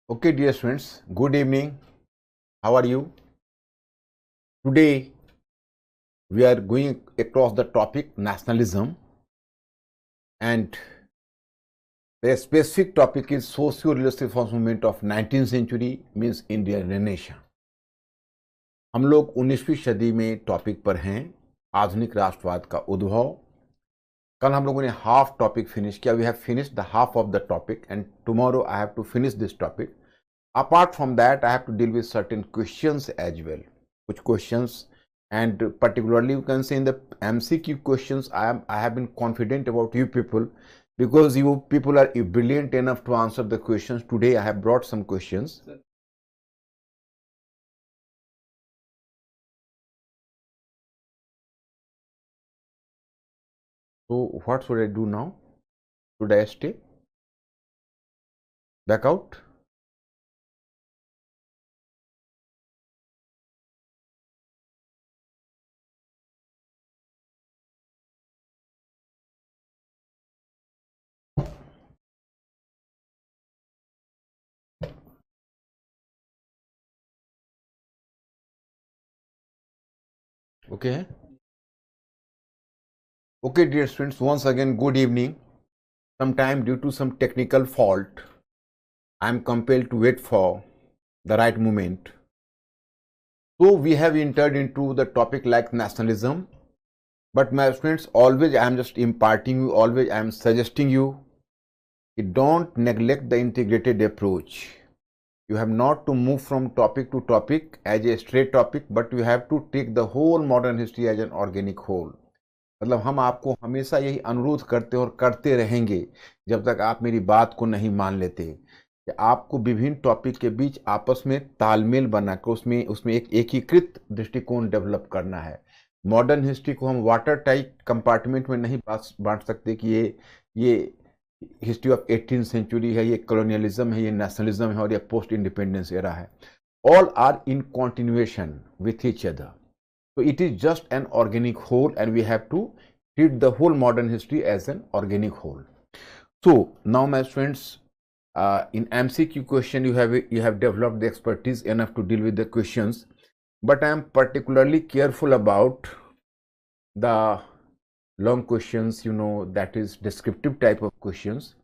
Okay, dear students, good evening. How are you? Today, we are going across the topic nationalism, and the specific topic is socio-religious reform movement of 19th century means Indian nation. हम लोग 19वीं सदी में topic पर हैं, आधुनिक राष्ट्रवाद का उद्भव. कल हम लोगों ने हाफ टॉपिक फिनिश किया. We have finished the half of the topic and tomorrow I have to finish this topic. Apart from that, I have to deal with certain questions as well. Which questions, and particularly you can say in the MCQ questions, I have been confident about you people because you people are brilliant enough to answer the questions. Today I have brought some questions. So what should I do now? Should I stay? Back out? Okay. Okay, dear students, once again, good evening. Sometime due to some technical fault, I am compelled to wait for the right moment. So we have entered into the topic like nationalism. But my friends, always I am just imparting you, always I am suggesting you, don't neglect the integrated approach. You have not to move from topic to topic as a straight topic, but you have to take the whole modern history as an organic whole. मतलब हम आपको हमेशा यही अनुरोध करते और करते रहेंगे जब तक आप मेरी बात को नहीं मान लेते कि आपको विभिन्न टॉपिक के बीच आपस में तालमेल बनाकर उसमें एक एकीकृत दृष्टिकोण डेवलप करना है. मॉडर्न हिस्ट्री को हम वाटर टाइट कंपार्टमेंट में नहीं बांट सकते कि ये हिस्ट्री ऑफ 18th सेंचुरी है, ये कॉलोनियलिज्म है, ये नेशनलिज्म है और ये पोस्ट इंडिपेंडेंस एरा है. All are in continuation with each other. So it is just an organic whole and we have to treat the whole modern history as an organic whole. So now my friends, in MCQ question you have developed the expertise enough to deal with the questions, but I am particularly careful about the long questions, that is descriptive type of questions.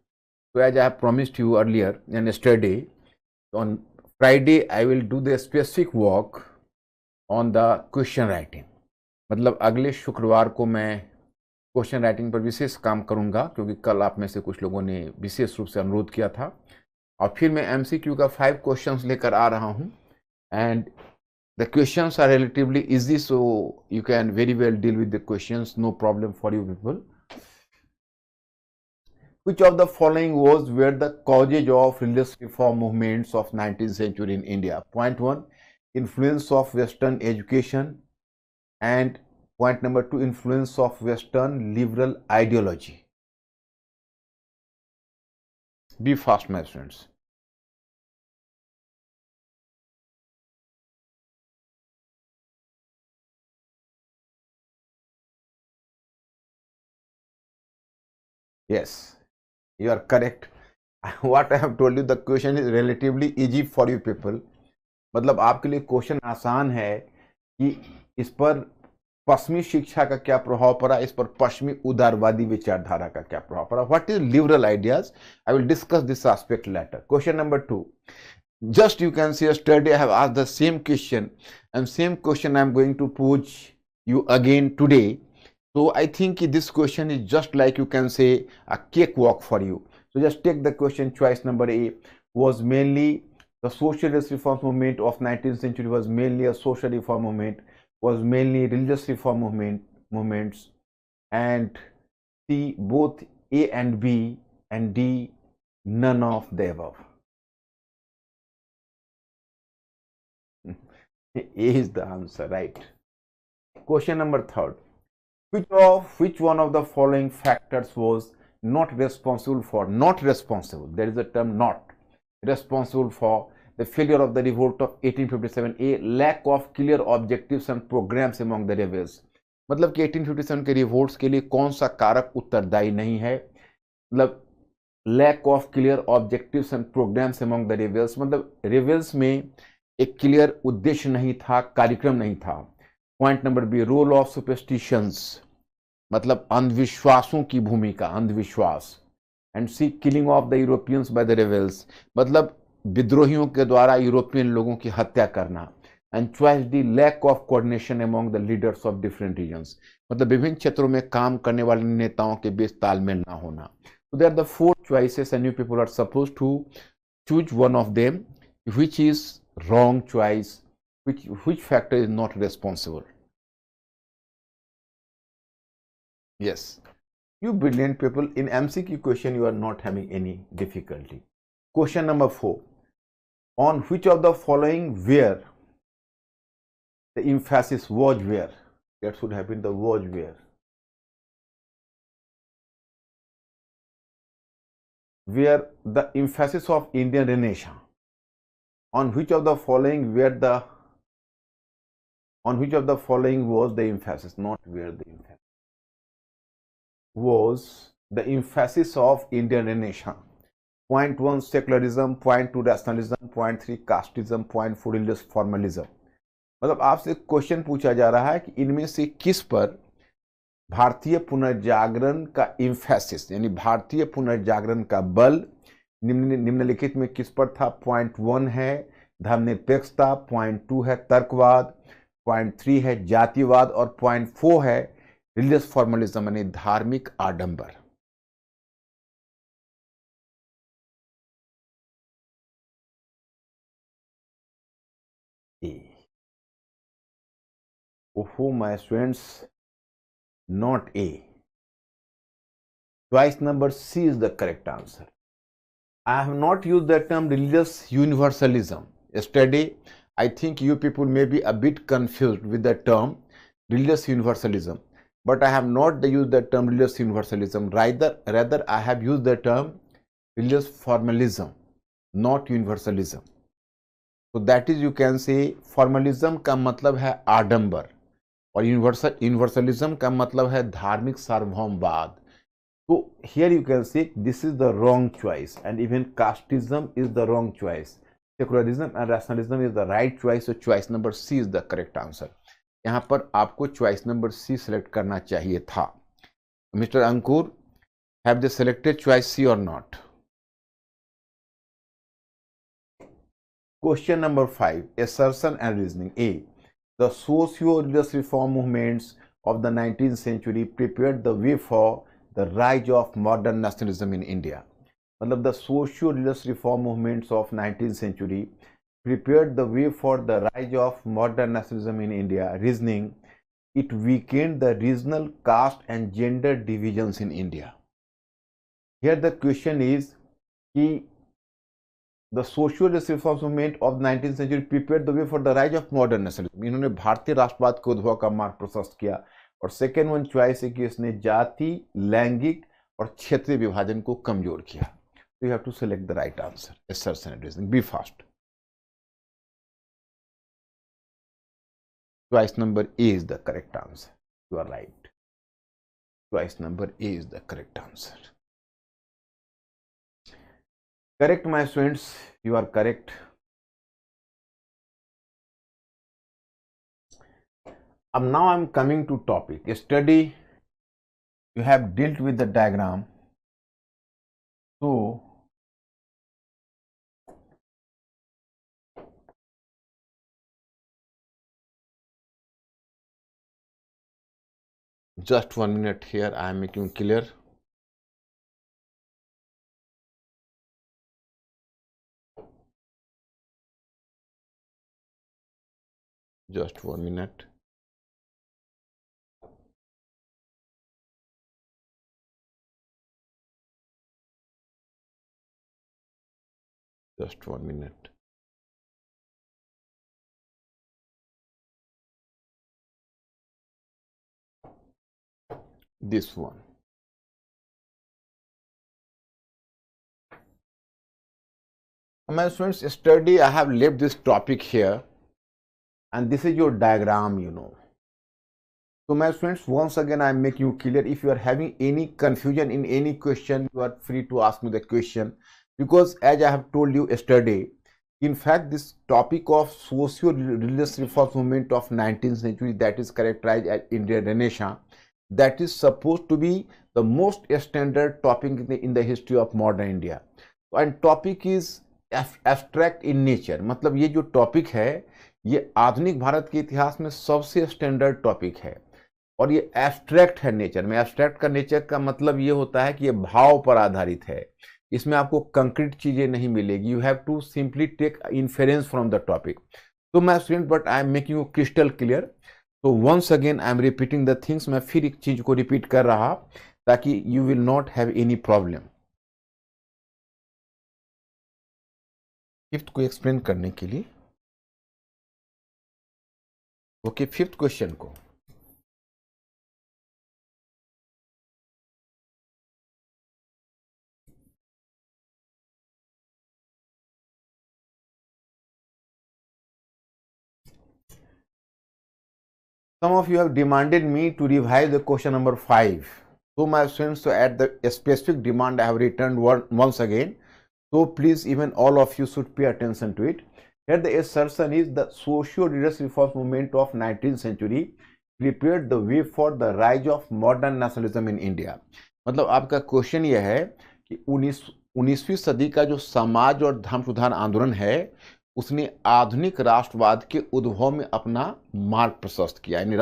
So as I have promised you earlier and yesterday, on Friday I will do the specific work on the question writing. मतलब अगले शुक्रवार को मैं question writing पर विशेष काम करूंगा क्योंकि कल आप में से कुछ लोगों ने विशेष रूप से अनुरोध किया था. और फिर मैं MCQ का 5 क्वेश्चंस लेकर आ रहा हूं and the questions are relatively easy, so you can very well deal with the questions, no problem for you people. Which of the following was were the causes of religious reform movements of 19th century in India? Point 1, influence of Western education, and point number 2, influence of Western liberal ideology. Be fast, my friends. Yes, you are correct. What I have told you, the question is relatively easy for you people. मतलब आपके लिए question आसान है कि इस पर पश्चिमी शिक्षा का क्या प्रभाव पड़ा, इस पर पश्चिमी उदारवादी विचारधारा का क्या प्रभाव पड़ा. What is liberal ideas? I will discuss this aspect later. Question number 2, just you can see yesterday I have asked the same question and same question I am going to pose you again today. So I think this question is just like you can say a cakewalk for you. So just take the question. Choice number A was mainly the socialist reform movement of 19th century, was mainly a social reform movement, was mainly religious reform movements, and C, both A and B, and D, none of the above. A is the answer, right? Question number 3, which one of the following factors was not responsible, there is a term not responsible for the failure of the revolt of 1857? A, lack of clear objectives and programs among the rebels. मतलब कि 1857 के revolts के लिए कौन सा कारक उत्तरदायी नहीं है? मतलब lack of clear objectives and programmes among the rebels, मतलब रेबल्स में एक क्लियर उद्देश्य नहीं था, कार्यक्रम नहीं था। Point number B, role of superstitions, मतलब अंधविश्वासों की भूमिका, अंधविश्वास। And C, killing of the Europeans by the rebels, मतलब विद्रोहियों के द्वारा यूरोपियन लोगों की हत्या करना। And choice D, lack of coordination among the leaders of different regions, मतलब विभिन्न क्षेत्रों में काम करने वाले नेताओं के बीच तालमेल ना होना। So there are the four choices and you people are supposed to choose one of them, which is wrong choice, which factor is not responsible. Yes, you brilliant people, in MCQ question you are not having any difficulty. Question number 4, on which of the following where the emphasis was where? That should have been the was where the emphasis of Indian Renaissance. On which of the following was the emphasis, not where the emphasis was the emphasis of Indian Renaissance. Point 1 secularism, point 2 rationalism, point 3 casteism, point 4 religious formalism. मतलब आपसे question पूछा जा रहा है कि इनमें से किस पर भारतीय पुनर्जागरण का इम्फेसिस, यानी भारतीय पुनर्जागरण का बल निम्नलिखित में किस पर था। पॉइंट 1 है धर्मनिरपेक्षता, पॉइंट 2 है तर्कवाद, पॉइंट 3 है जातिवाद और पॉइंट 4 है रिलीजियस फॉर्मलिज्म, यानी धार्मिक आडंबर। Oh, my students, not A. Choice number C is the correct answer. I have not used the term religious universalism. Yesterday, I think you people may be a bit confused with the term religious universalism, but I have not used the term religious universalism. Rather, I have used the term religious formalism, not universalism. So that is, you can say, formalism का मतलब है आडंबर और universalism का मतलब है धार्मिक सार्वभौमवाद। So here you can say this is the wrong choice, and even casteism is the wrong choice. Secularism and rationalism is the right choice. So choice number C is the correct answer. यहाँ पर आपको choice number C select करना चाहिए था। Mr. Ankur, have they selected choice C or not? Question number 5, assertion and reasoning. A, the socio-religious reform movements of the 19th century prepared the way for the rise of modern nationalism in India. मतलब the socio-religious reform movements of 19th century prepared the way for the rise of modern nationalism in India. Reasoning, it weakened the regional caste and gender divisions in India. Here the question is कि the socialist reform movement of the 19th century prepared the way for the rise of modern nationalism. इन्होंने भारतीय राष्ट्रवाद के उद्भव का मार्ग प्रशस्त किया। और सेकेंड वन चॉइस है कि इसने जाति, लैंगिक और क्षेत्रीय विभाजन को कमजोर किया। So you have to select the right answer. Assertion and reasoning. Be fast. Choice number A is the correct answer. You are right. Choice number A is the correct answer. Correct, my students. You are correct. Now I am coming to topic. Yesterday you have dealt with the diagram. So just 1 minute here, I am making clear. Just 1 minute. Just 1 minute. This one. My students, yesterday I have left this topic here, and this is your diagram, you know. So my friends, once again I am making you clear. If you are having any confusion in any question, you are free to ask me the question, because as I have told you yesterday, in fact this topic of socio-religious reform movement of 19th century, that is characterized as Indian Renaissance, that is supposed to be the most standard topic in the history of modern India, and topic is abstract in nature. मतलब ये जो topic है ये आधुनिक भारत के इतिहास में सबसे स्टैंडर्ड टॉपिक है और ये एब्स्ट्रैक्ट है नेचर में। एब्स्ट्रैक्ट का नेचर का मतलब ये होता है कि ये भाव पर आधारित है, इसमें आपको कंक्रीट चीजें नहीं मिलेगी। You have to simply take inference from the topic. तो my student, but I am making you crystal clear. तो once again I am repeating the things. मैं फिर एक चीज को रिपीट कर रहा ताकि you will not have any problem. Fifth को एक्सप्लेन करने के लिए, ओके, फिफ्थ क्वेश्चन को some of you have demanded me to revise the question number 5. So my students, so at the specific demand I have returned once again. So please, even all of you should pay attention to it. Here the assertion is the socio-religious reform movement of 19th century prepared the way for the rise of modern nationalism in India. मतलब आपका question यह है कि 19वीं सदी का जो समाज और धर्म सुधार आंदोलन है उसने आधुनिक राष्ट्रवाद के उद्भव में अपना मार्ग प्रशस्त किया, यानी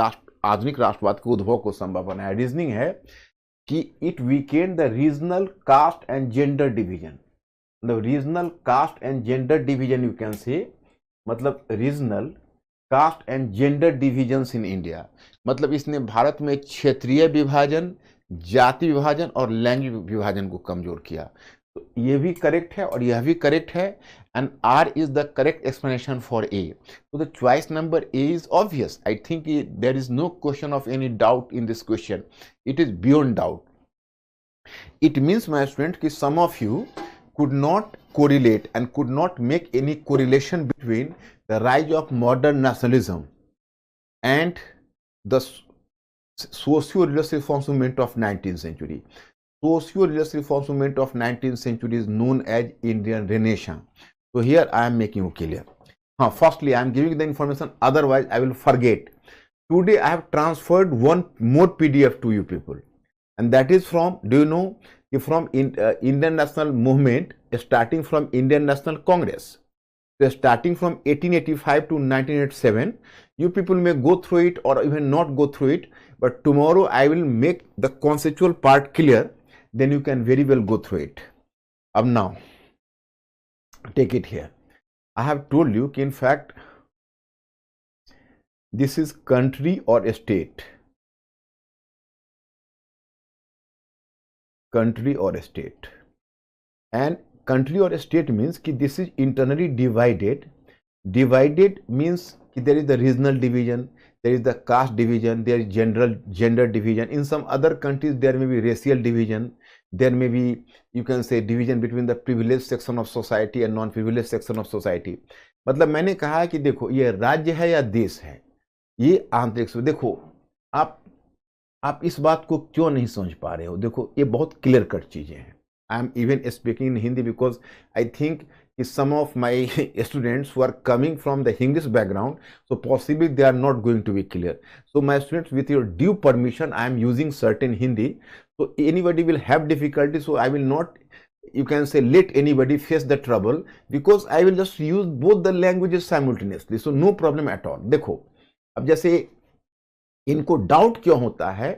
आधुनिक राष्ट्रवाद के उद्भव को संभव बनाया। रीजनिंग है कि it weakened the regional caste and gender division. मतलब regional caste and gender division you can say, मतलब regional caste and gender divisions in India. मतलब इसने भारत में क्षेत्रीय विभाजन, जाति विभाजन और लैंगिक विभाजन को कमजोर किया। तो ये भी करेक्ट है और यह भी करेक्ट है, and R is the correct explanation for A. तो the choice number A is obvious. I think there is no question of any doubt in this question, it is beyond doubt. It means my student कि some of you could not correlate and could not make any correlation between the rise of modern nationalism and the socio-religious reform movement of 19th century. Socio-religious reform movement of 19th century is known as Indian Renaissance. So here I am making you clear. Firstly, I am giving the information, otherwise I will forget. Today I have transferred one more PDF to you people, and that is from, do you know, from Indian National Movement, starting from Indian National Congress. So starting from 1885 to 1987, you people may go through it or even not go through it, but tomorrow I will make the conceptual part clear, then you can very well go through it. Now, take it here. I have told you, in fact, this is country or state. Country or state, and country or state means कि this is internally divided. Divided means कि there is the regional division, there is the caste division, there is gender division. In some other countries there may be racial division, there may be, you can say, division between the privileged section of society and non-privileged section of society. मतलब मैंने कहा कि देखो ये राज्य है या देश है, ये आंतरिक। देखो आप इस बात को क्यों नहीं समझ पा रहे हो? देखो ये बहुत क्लियर कट चीजें हैं। I am even speaking in Hindi because I think some of my students who are coming from the English background, so possibly they are not going to be clear. So my students, with your due permission, I am using certain Hindi, so anybody will have difficulty, so I will not, you can say, let anybody face the trouble, because I will just use both the languages simultaneously, so no problem at all. देखो अब जैसे इनको doubt क्यों होता है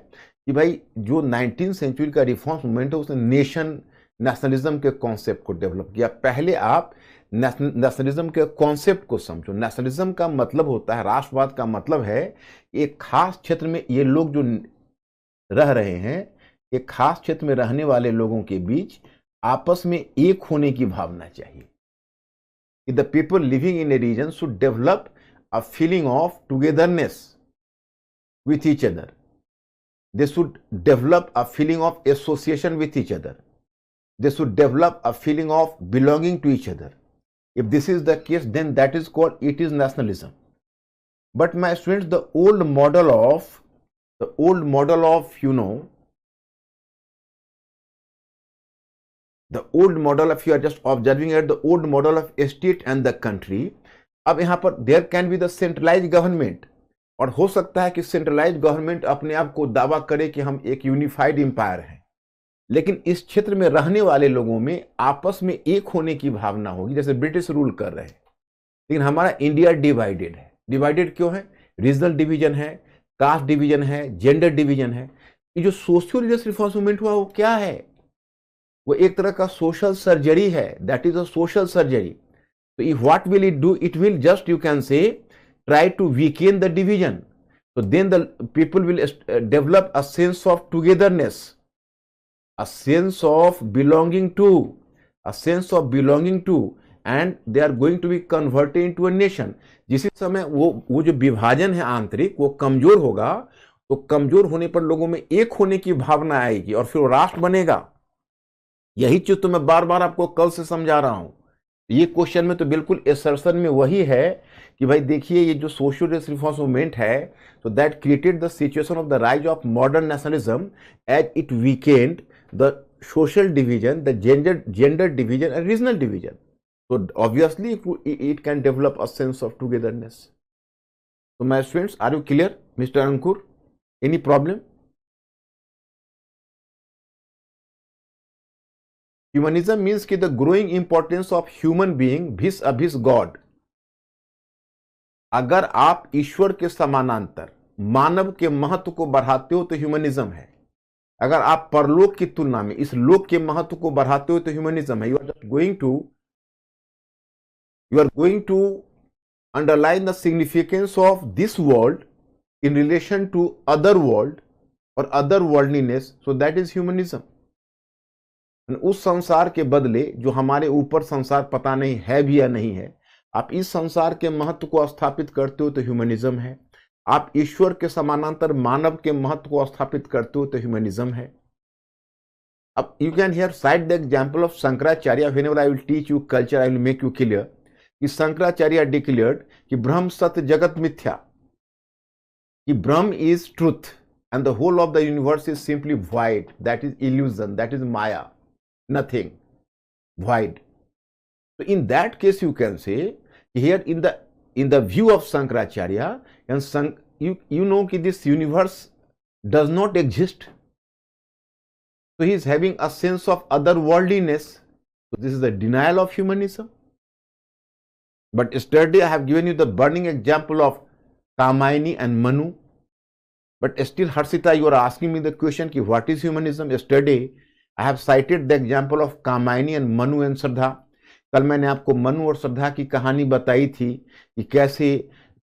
कि भाई जो 19th सेंचुरी का रिफॉर्म मूवमेंट है उसने नेशनलिज्म के कॉन्सेप्ट को डेवलप किया। पहले आप नेशनलिज्म के कॉन्सेप्ट को समझो। नेशनलिज्म का मतलब होता है, राष्ट्रवाद का मतलब है एक खास क्षेत्र में ये लोग जो रह रहे हैं, एक खास क्षेत्र में रहने वाले लोगों के बीच आपस में एक होने की भावना चाहिए। The people living in a region should develop a feeling of togetherness with each other. They should develop a feeling of association with each other. They should develop a feeling of belonging to each other. If this is the case, then that is called, it is nationalism. But my students, the old model of the old model of, the old model of, you are just observing at the old model of state and the country. अब यहां पर there can be the centralise government, और हो सकता है कि centralise government अपने आप को दावा करे कि हम एक यूनिफाइड एम्पायर हैं, लेकिन इस क्षेत्र में रहने वाले लोगों में आपस में एक होने की भावना होगी, जैसे ब्रिटिश रूल कर रहे हैं। लेकिन हमारा इंडिया डिवाइडेड है। डिवाइडेड क्यों है? रीजनल डिवीजन है, कास्ट डिवीजन है, जेंडर डिवीजन है। ये जो सोशियो रिलीजियस रिफॉर्म्स मूवमेंट हुआ वो क्या है? वो एक तरह का सोशल सर्जरी है। That is a social surgery. तो what will it do? It will just, you can say, try to weaken the division. So then the people will develop a sense of togetherness, a sense of belonging to, a sense of belonging to, and they are going to be converted into a nation. जिस समय वो जो विभाजन है आंतरिक वो कमजोर होगा, तो कमजोर होने पर लोगों में एक होने की भावना आएगी और फिर वो राष्ट्र बनेगा। यही चीज तो मैं बार बार आपको कल से समझा रहा हूं। ये क्वेश्चन में तो बिल्कुल एसर्शन में वही है कि भाई देखिए ये जो सोशल रिफॉर्म्स मूवमेंट है, तो that created the situation of the rise of modern nationalism as it weakened the social division, the gender division and regional division. तो obviously it can develop a sense of togetherness. तो my students, are you clear? Mister Ankur, any problem? Humanism means कि the growing importance of human being vis-a-vis God. अगर आप ईश्वर के समानांतर मानव के महत्व को बढ़ाते हो तो ह्यूमनिज्म है। अगर आप परलोक की तुलना में इस लोक के महत्व को बढ़ाते हो तो ह्यूमनिज्म है। You are going to underline the significance of this world in relation to other world और other worldliness, so that is humanism. उस संसार के बदले जो हमारे ऊपर संसार पता नहीं है भी या नहीं है, आप इस संसार के महत्व को स्थापित करते हो तो ह्यूमनिज्म है। आप ईश्वर के समानांतर मानव के महत्व को स्थापित करते हो तो ह्यूमनिज्म है। अब you can hear side the example of Shankaracharya. Whenever I will teach you culture, I will make you clear कि शंकराचार्य डिक्लेयर्ड कि ब्रह्म सत्य जगत मिथ्या, कि Brahm is truth and the whole of the universe is simply void, that is illusion, that is maya, nothing, void. So in that case you can say here in the view of Shankaracharya, and you know that this universe does not exist, so he is having a sense of otherworldliness. So this is the denial of humanism. But yesterday I have given you the burning example of Kamayani and Manu, but still Harshita, you are asking me the question ki what is humanism? Yesterday I have cited the example of Kamayani and Manu and Shraddha. कल मैंने आपको मनु और श्रद्धा की कहानी बताई थी कि कैसे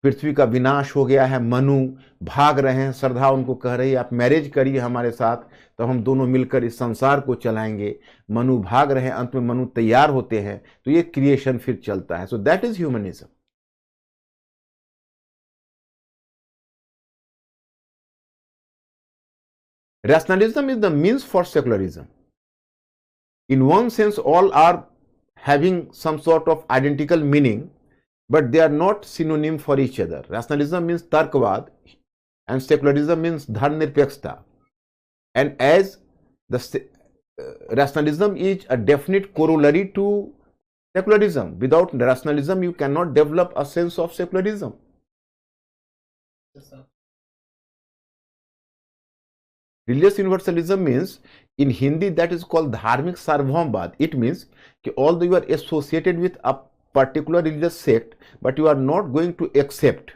पृथ्वी का विनाश हो गया है। मनु भाग रहे हैं, श्रद्धा उनको कह रही है आप मैरिज करिए हमारे साथ, तो हम दोनों मिलकर इस संसार को चलाएंगे। मनु भाग रहे हैं, अंत में मनु तैयार होते हैं, तो ये क्रिएशन फिर चलता है। सो that is humanism. Rationalism is the means for secularism. In one sense, all are having some sort of identical meaning, but they are not synonym for each other. Rationalism means Tarkvad and secularism means Dharnirpekshta. And as the rationalism is a definite corollary to secularism. Without rationalism, you cannot develop a sense of secularism. Yes, sir. Religious universalism means, in Hindi that is called dharmik sarvabhaumvad. It means कि although you are associated with a particular religious sect, but you are not going to accept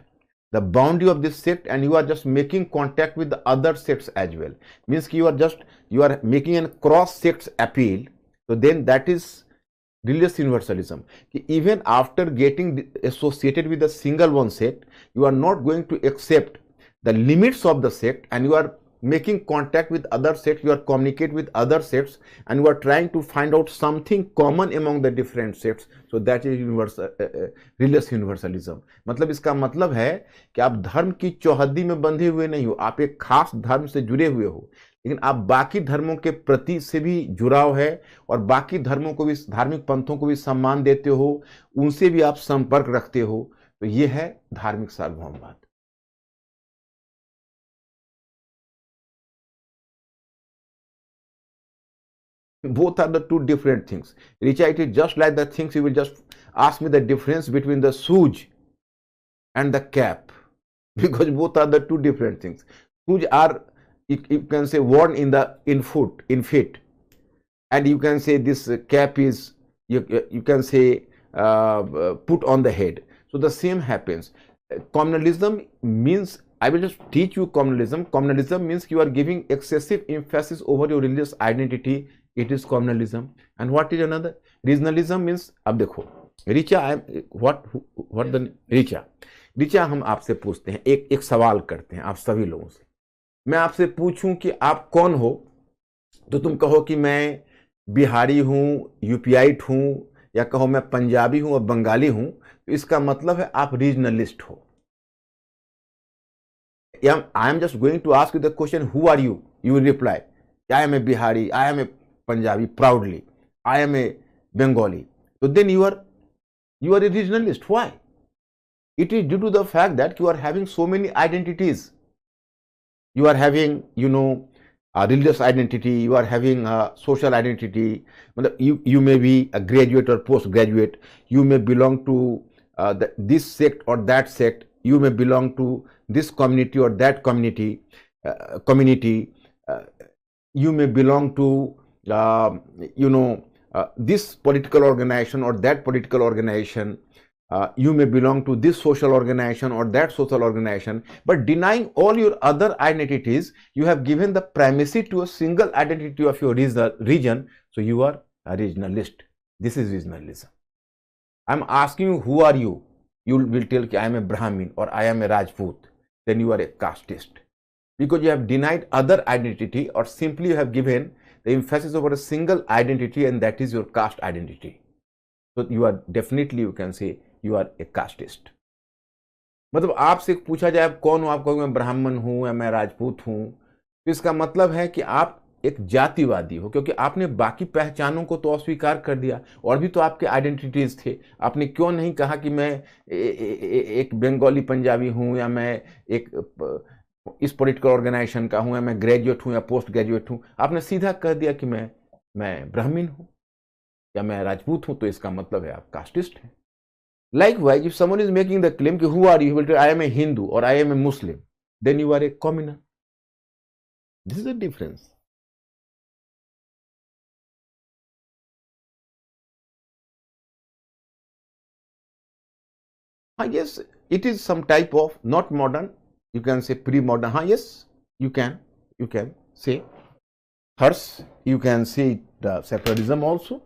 the boundary of this sect, and you are just making contact with the other sects as well. Means कि you are making a cross sects appeal. So then that is religious universalism. कि even after getting associated with a single one sect, you are not going to accept the limits of the sect, and you are making contact with other sects, you are communicate with other sects, and you are trying to find out something common among the different sects. So that is religious universalism. मतलब इसका मतलब है कि आप धर्म की चौहद्दी में बंधे हुए नहीं हो, आप एक खास धर्म से जुड़े हुए हो, लेकिन आप बाकी धर्मों के प्रति से भी जुड़ाव है, और बाकी धर्मों को भी, धार्मिक पंथों को भी सम्मान देते हो, उनसे भी आप संपर्क रखते हो। तो ये है धार्मिक सार्वभौमवाद। Both are the two different things. Richa, it is just like the things you will just ask me the difference between the shoes and the cap, because both are the two different things. Shoes are, you can say, worn in feet, and you can say this cap is, you can say, put on the head. So the same happens. Communalism means, I will just teach you communalism. Communalism means you are giving excessive emphasis over your religious identity. It is communalism. And what is another? Regionalism means, अब देखो, Richa, what the Richa, Richa, हम आपसे पूछते हैं, एक सवाल करते हैं आप सभी लोगों से। मैं आपसे पूछूं कि आप कौन हो, तो तुम कहो कि मैं बिहारी हूं, यूपीआईट हूं, या कहो मैं पंजाबी हूं और बंगाली हूं, तो इसका मतलब है आप रीजनलिस्ट हो। I am just going to ask you the question, who are you? You will reply, I am a Bihari, I am a Punjabi, proudly, I am a Bengali. तो then you are a regionalist. Why? It is due to the fact that you are having so many identities. You are having, a religious identity, you are having a social identity. You may be a graduate or postgraduate, you may belong to this sect or that sect, you may belong to this community or that community, you may belong to, this political organization or that political organization. You may belong to this social organization or that social organization, but denying all your other identities, you have given the primacy to a single identity of your region. So you are a regionalist. This is regionalism. I am asking you, who are you? You will tell I am a Brahmin or I am a Rajput. Then you are a casteist, because you have denied other identity, or simply you have given the emphasis over a single identity, and that is your caste identity. So you are definitely, you can say, you are a casteist. मतलब आपसे पूछा जाए आप कौन हो, आप कहोगे मैं ब्राह्मण हूं या मैं राजपूत हूं, तो इसका मतलब है कि आप एक जातिवादी हो, क्योंकि आपने बाकी पहचानों को तो अस्वीकार कर दिया। और भी तो आपके आइडेंटिटीज थे। आपने क्यों नहीं कहा कि मैं एक बंगाली पंजाबी हूं, या मैं एक इस पॉलिटिकल ऑर्गेनाइजेशन का हूं, या मैं ग्रेजुएट हूं या पोस्ट ग्रेजुएट हूं। आपने सीधा कह दिया कि मैं ब्राह्मण हूं या मैं राजपूत हूं, तो इसका मतलब है आप कास्टिस्ट हैं। Likewise, if someone is making the claim, who are you? He will tell, I am a Hindu or I am a Muslim. Then you are a communal. This is the difference. Yes, it is some type of, not modern, you can say pre-modern. Yes, you can say. Hers, you can say the secularism also.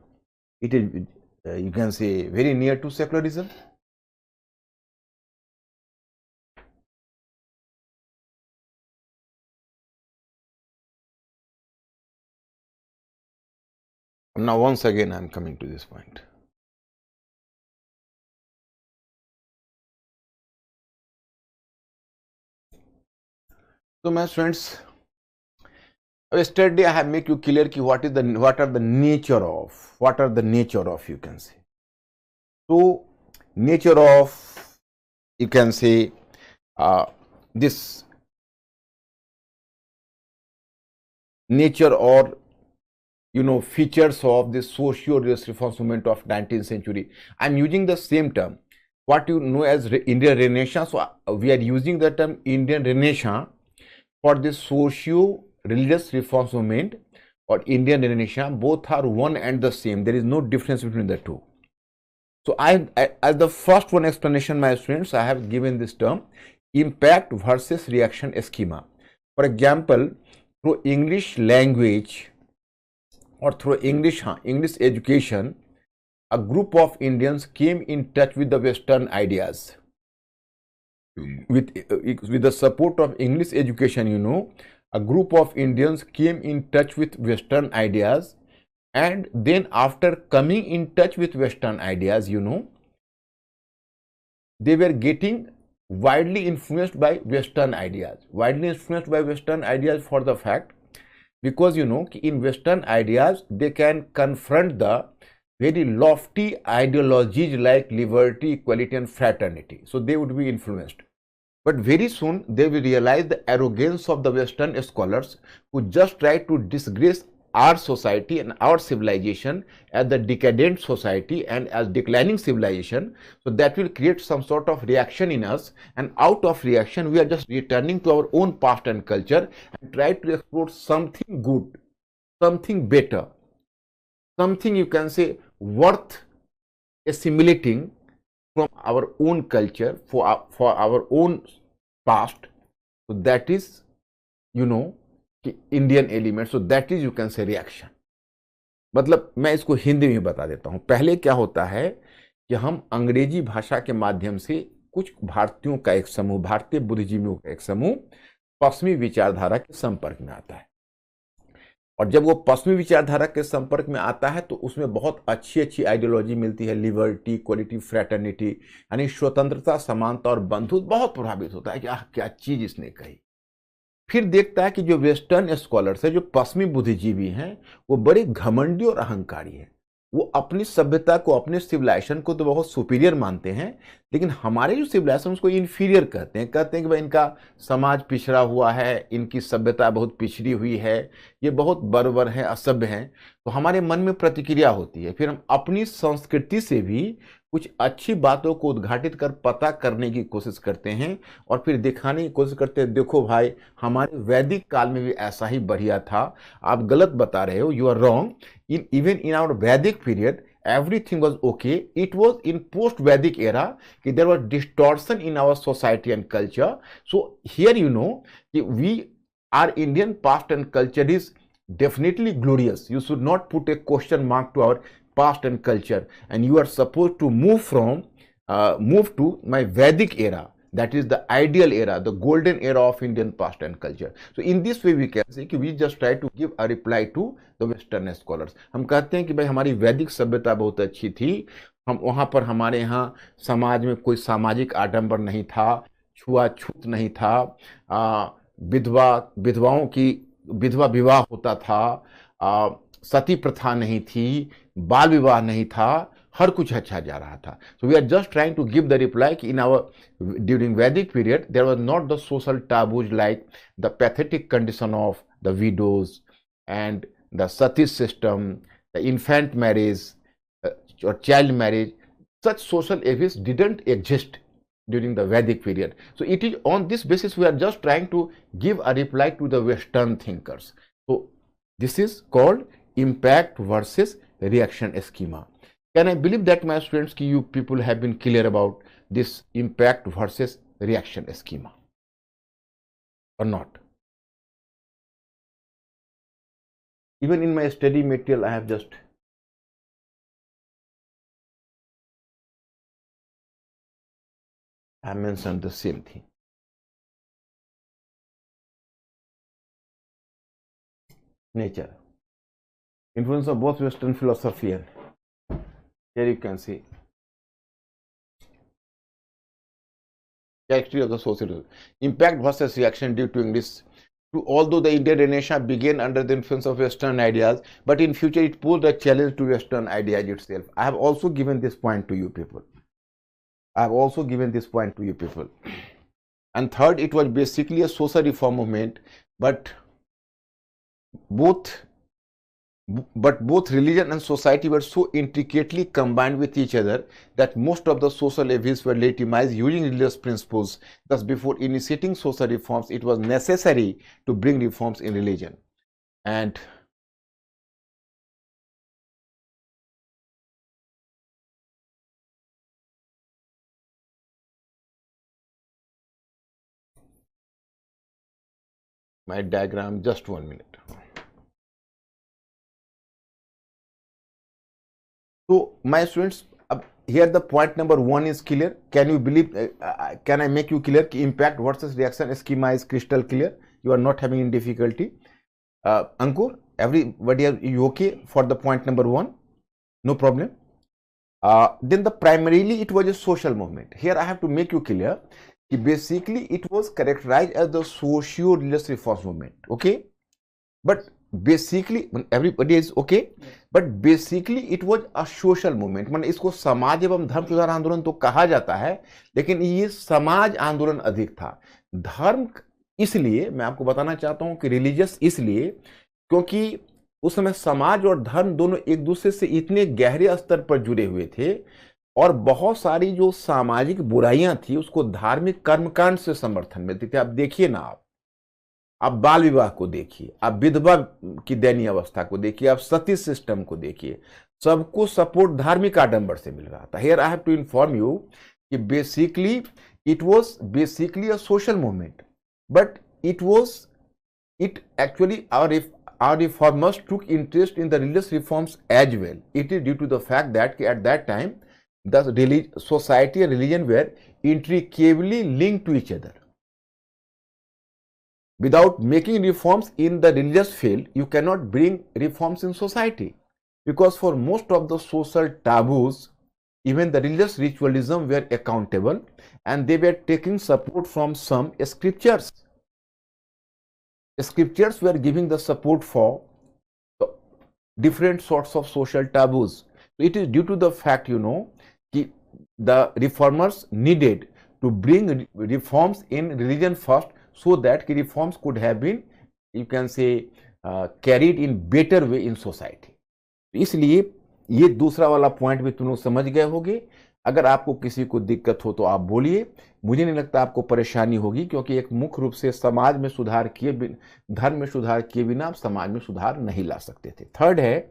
It is, you can say, very near to secularism. Now, once again, I am coming to this point. So, my friends, yesterday I have made you clear what are the nature of, you can say. So, nature of, you can say, this nature or features of the socio-religious reforms movement of 19th century. I am using the same term, what you know as Indian Renaissance. So we are using the term Indian Renaissance for the socio-religious reforms movement or Indian Renaissance. Both are one and the same. There is no difference between the two. So I as the first one explanation, my students, I have given this term impact versus reaction schema. For example, through English language or through English education, a group of Indians came in touch with the Western ideas. With the support of English education, a group of Indians came in touch with Western ideas, and then after coming in touch with Western ideas, they were getting widely influenced by Western ideas. Widely influenced by Western ideas for the fact, because in Western ideas they can confront the very lofty ideologies like liberty, equality and fraternity. So they would be influenced. But very soon they will realize the arrogance of the Western scholars who just try to disgrace our society and our civilization as the decadent society and as declining civilization, so that will create some sort of reaction in us, and out of reaction we are just returning to our own past and culture and try to explore something good, something better, something you can say worth assimilating from our own culture, for our own past. So that is, you know, Indian element. So that is you can से reaction. मतलब मैं इसको हिंदी में बता देता हूं. पहले क्या होता है कि हम अंग्रेजी भाषा के माध्यम से कुछ भारतीयों का एक समूह, भारतीय बुद्धिजीवियों का एक समूह पश्चिमी विचारधारा के संपर्क में आता है, और जब वो पश्चिमी विचारधारा के संपर्क में आता है तो उसमें बहुत अच्छी अच्छी आइडियोलॉजी मिलती है, लिबर्टी, इक्वलिटी, फ्रेटर्निटी, यानी स्वतंत्रता, समानता और बंधुत्व. बहुत प्रभावित होता है कि क्या चीज इसने कही. फिर देखता है कि जो वेस्टर्न स्कॉलर्स है, जो पश्चिमी बुद्धिजीवी हैं, वो बड़े घमंडी और अहंकारी है. वो अपनी सभ्यता को, अपने सिविलाइजेशन को तो बहुत सुपीरियर मानते हैं, लेकिन हमारे जो सिविलाइजेशन उसको इंफीरियर कहते हैं. कहते हैं कि भाई इनका समाज पिछड़ा हुआ है, इनकी सभ्यता बहुत पिछड़ी हुई है, ये बहुत बर्बर है, असभ्य हैं. तो हमारे मन में प्रतिक्रिया होती है. फिर हम अपनी संस्कृति से भी कुछ अच्छी बातों को उद्घाटित कर पता करने की कोशिश करते हैं, और फिर दिखाने की कोशिश करते हैं, देखो भाई हमारे वैदिक काल में भी ऐसा ही बढ़िया था, आप गलत बता रहे हो, you are wrong. Even in our Vedic period, everything was okay. It was in post-Vedic era that there was distortion in our society and culture. So here you know our Indian past and culture is definitely glorious. You should not put a question mark to our past and culture, and you are supposed to move to my Vedic era. That is the ideal era, the golden era of Indian past and culture. So in this way we can say कि we just try to give a reply to the Western scholars. हम कहते हैं कि भाई हमारी वैदिक सभ्यता बहुत अच्छी थी, हम वहाँ पर, हमारे यहाँ समाज में कोई सामाजिक आडंबर नहीं था, छुआछूत नहीं था, विधवाओं की विधवा विवाह होता था, सती प्रथा नहीं थी, बाल विवाह नहीं था, हर कुछ अच्छा जा रहा था. So we are just trying to give the reply कि in our during Vedic period there was not the social taboos like the pathetic condition of the widows and the sati system, the infant marriage or child marriage. Such social evils didn't exist during the Vedic period. So it is on this basis we are just trying to give a reply to the Western thinkers. So this is called impact versus reaction schema. Can I believe that my students, you people have been clear about this impact versus reaction schema or not? Even in my study material I have just mentioned the same thing. Nature, influence of both Western philosophy and here you can see characteristic of the social impact versus reaction due to English. Although the Indian Renaissance began under the influence of Western ideas, but in future it posed a challenge to Western ideas itself. I have also given this point to you people. And third, it was basically a social reform movement, but both religion and society were so intricately combined with each other that most of the social evils were legitimized using religious principles. Thus, before initiating social reforms, it was necessary to bring reforms in religion. And my diagram, just 1 minute. So my students, here the point number 1 is clear. Can you believe, can I make you clear कि impact versus reaction schema is crystal clear? You are not having any difficulty. Ankur, everybody, are you okay for the point number 1? No problem. Then primarily it was a social movement. Here I have to make you clear that basically it was characterized as the socio-religious reform movement. Okay, but basically everybody is okay, but basically it was a social movement. मतलब इसको समाज एवं धर्म सुधार आंदोलन तो कहा जाता है, लेकिन ये समाज आंदोलन अधिक था. धर्म इसलिए मैं आपको बताना चाहता हूं कि रिलीजियस इसलिए क्योंकि उस समय समाज और धर्म दोनों एक दूसरे से इतने गहरे स्तर पर जुड़े हुए थे और बहुत सारी जो सामाजिक बुराइयां थी उसको धार्मिक कर्मकांड से समर्थन मिलती थी। आप देखिए ना, आप बाल विवाह को देखिए, आप विधवा की दयनीय अवस्था को देखिए, आप सती सिस्टम को देखिए, सबको सपोर्ट धार्मिक आडंबर से मिल रहा था। Here I have to inform you कि basically it was basically a social movement, but it actually our reformers took interest in the religious reforms as well. It is due to the fact that at that time the society and religion were intricately linked to each other. Without making reforms in the religious field, you cannot bring reforms in society, because for most of the social taboos, even the religious ritualism were accountable and they were taking support from some scriptures. Scriptures were giving the support for different sorts of social taboos. It is due to the fact, the reformers needed to bring reforms in religion first, so that reforms could have been, you can say, carried in better way in society. इसलिए ये दूसरा वाला point भी तुम लोग समझ गए होगे। अगर आपको किसी को दिक्कत हो तो आप बोलिए, मुझे नहीं लगता आपको परेशानी होगी, क्योंकि एक मुख्य रूप से समाज में सुधार किए धर्म में सुधार किए बिना आप समाज में सुधार नहीं ला सकते थे। थर्ड है,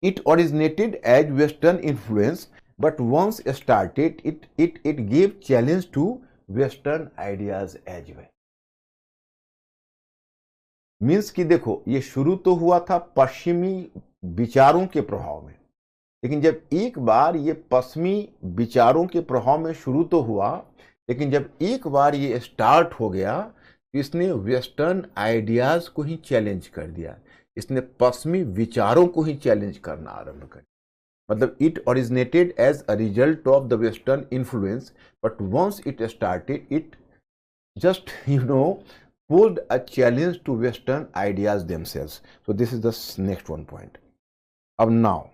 it originated as western influence but once started it give challenge to western ideas as well. Means कि देखो, ये शुरू तो हुआ था पश्चिमी विचारों के प्रभाव में, लेकिन जब एक बार ये पश्चिमी विचारों के प्रभाव में शुरू तो हुआ, लेकिन जब एक बार ये स्टार्ट हो गया तो इसने वेस्टर्न आइडियाज को ही चैलेंज कर दिया, इसने पश्चिमी विचारों को ही चैलेंज करना आरंभ कर दिया। मतलब it originated as a result of the western influence, but once it started it just posed a challenge to Western ideas themselves. So this is the next one point. Now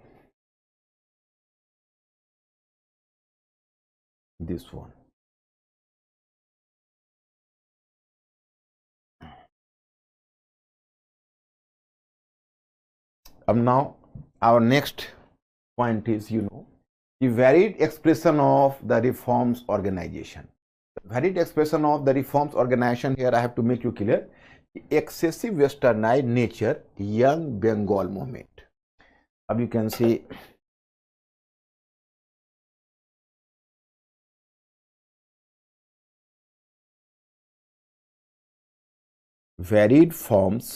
this one. Now our next point is, the varied expression of the reforms organization. The varied expression of the reforms organization, here I have to make you clear, excessive westernized nature, young Bengal movement. You can see varied forms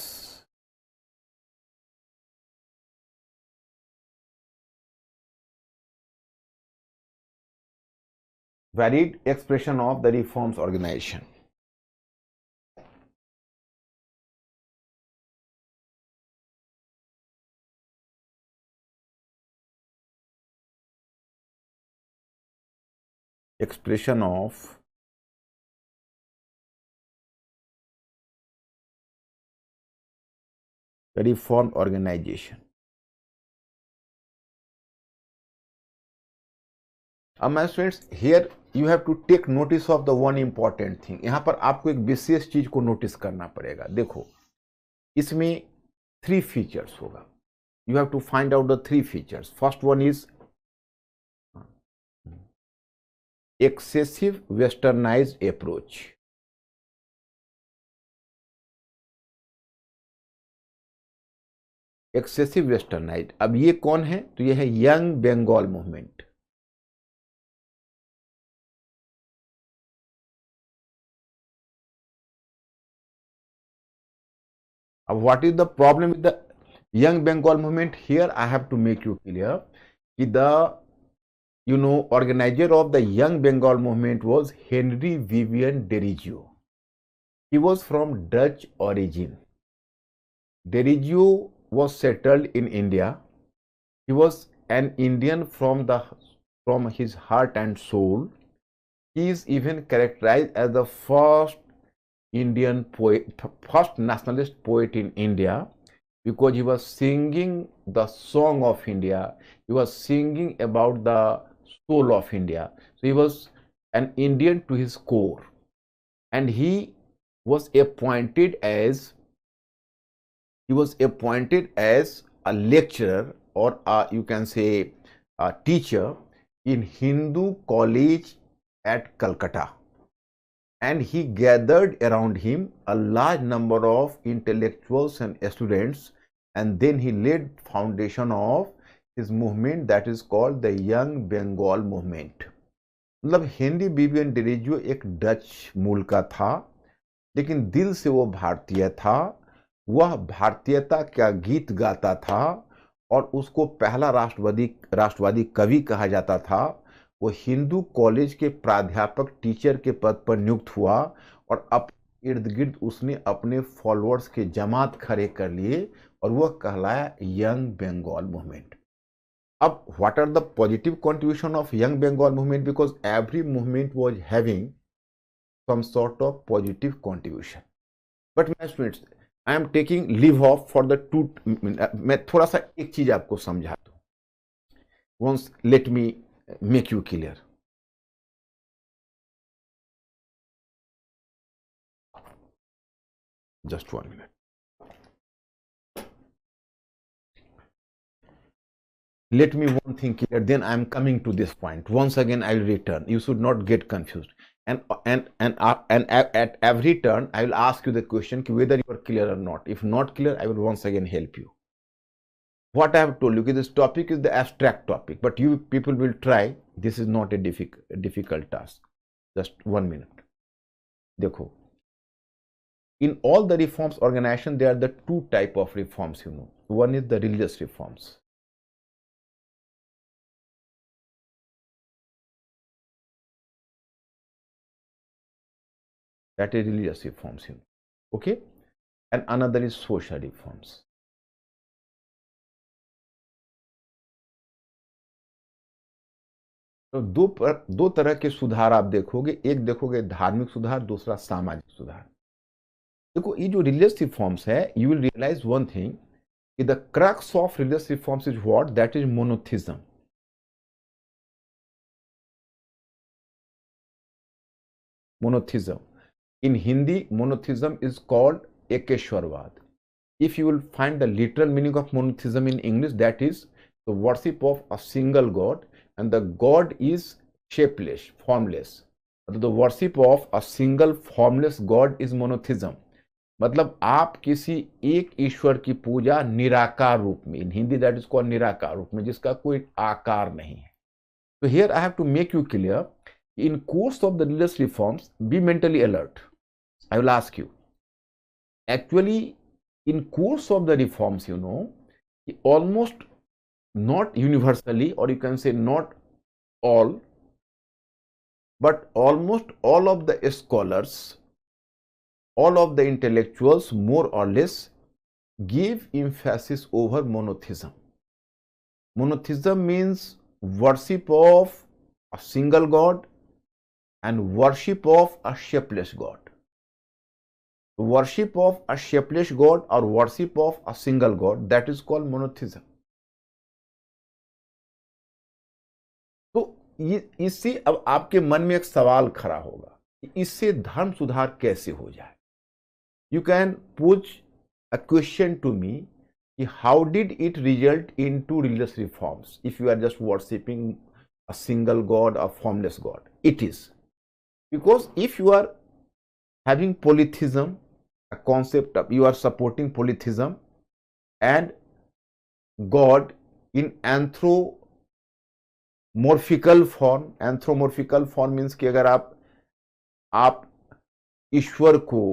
varied expression of the reforms organization. Expression of the reform organization. My students, here you have to take notice of the one important thing. यहाँ पर आपको एक विशेष चीज को notice करना पड़ेगा। देखो, इसमें 3 फीचर्स होगा। You have to find out the 3 features. First one is excessive westernized approach. Excessive westernized, अब ये कौन है? तो ये है young Bengal movement. What is the problem with the young Bengal movement? Here I have to make you clear that the organizer of the young Bengal movement was Henry Vivian Derrida. He was from Dutch origin. Derrida was settled in India. He was an Indian from his heart and soul. He is even characterized as the first Indian poet, first nationalist poet in India, because he was singing the song of India. He was singing about the soul of India. So he was an Indian to his core, and he was appointed as he was appointed as a lecturer, or you can say a teacher in Hindu college at Calcutta, and he gathered around him a large number of intellectuals and students, and then he laid foundation of his movement that is called the Young Bengal movement. मतलब Henry Vivian डिरेजियो एक Dutch मूल का था, लेकिन दिल से वो भारतीय था। वह भारतीयता का गीत गाता था और उसको पहला राष्ट्रवादी कवि कहा जाता था। वो हिंदू कॉलेज के प्राध्यापक टीचर के पद पर नियुक्त हुआ और अपने इर्द गिर्द उसने अपने फॉलोअर्स के जमात खड़े कर लिए और वह कहलाया यंग बंगाल मूवमेंट। अब what are the positive contribution of young Bengal movement, because every movement was having some sort of positive contribution. But my students, I am taking leave off for the two. मैं थोड़ा सा एक चीज आपको समझा दूं. Once let me make you clear. Just 1 minute. Let me one thing clear. Then I am coming to this point. Once again, I will return. You should not get confused. And at every turn, I will ask you the question whether you are clear or not. If not clear, I will once again help you. What I have told you, this topic is the abstract topic, but you people will try. This is not a difficult task. Just 1 minute. Dekho. In all the reforms organization, there are the two type of reforms, you know. One is the religious reforms. That is religious reforms, you know. Okay, and another is social reforms. तो दो तरह के सुधार आप देखोगे, एक देखोगे धार्मिक सुधार, दूसरा सामाजिक सुधार। देखो ये जो रिलीजियस रिफॉर्म्स है, you will realize one thing कि the crux of religious reforms is what, that is monotheism. Monotheism in Hindi, monotheism is called Ekeshwarvad. If you will find the literal meaning of monotheism in English, that is the worship of a single god, and the god is shapeless, formless. The worship of a single formless god is monotheism. मतलब आप किसी एक ईश्वर की पूजा निराकार रूप में, in Hindi that is called निराकार रूप में, जिसका कोई आकार नहीं है। So here I have to make you clear, in course of the religious reforms, be mentally alert. I will ask you, actually in course of the reforms, you know, almost not universally, or you can say not all, but almost all of the scholars, all of the intellectuals more or less give emphasis over monotheism. Monotheism means worship of a single god and worship of a shapeless god. Worship of a shapeless god or worship of a single god, that is called monotheism. तो इससे अब आपके मन में एक सवाल खड़ा होगा कि इससे धर्म सुधार कैसे हो जाए। You can pose a question to me, how did it result into religious reforms if you are just worshipping a single god or formless god? It is because if you are having polytheism, a concept of you are supporting polytheism and God in anthropomorphical form. Anthropomorphical form means कि अगर आप ईश्वर को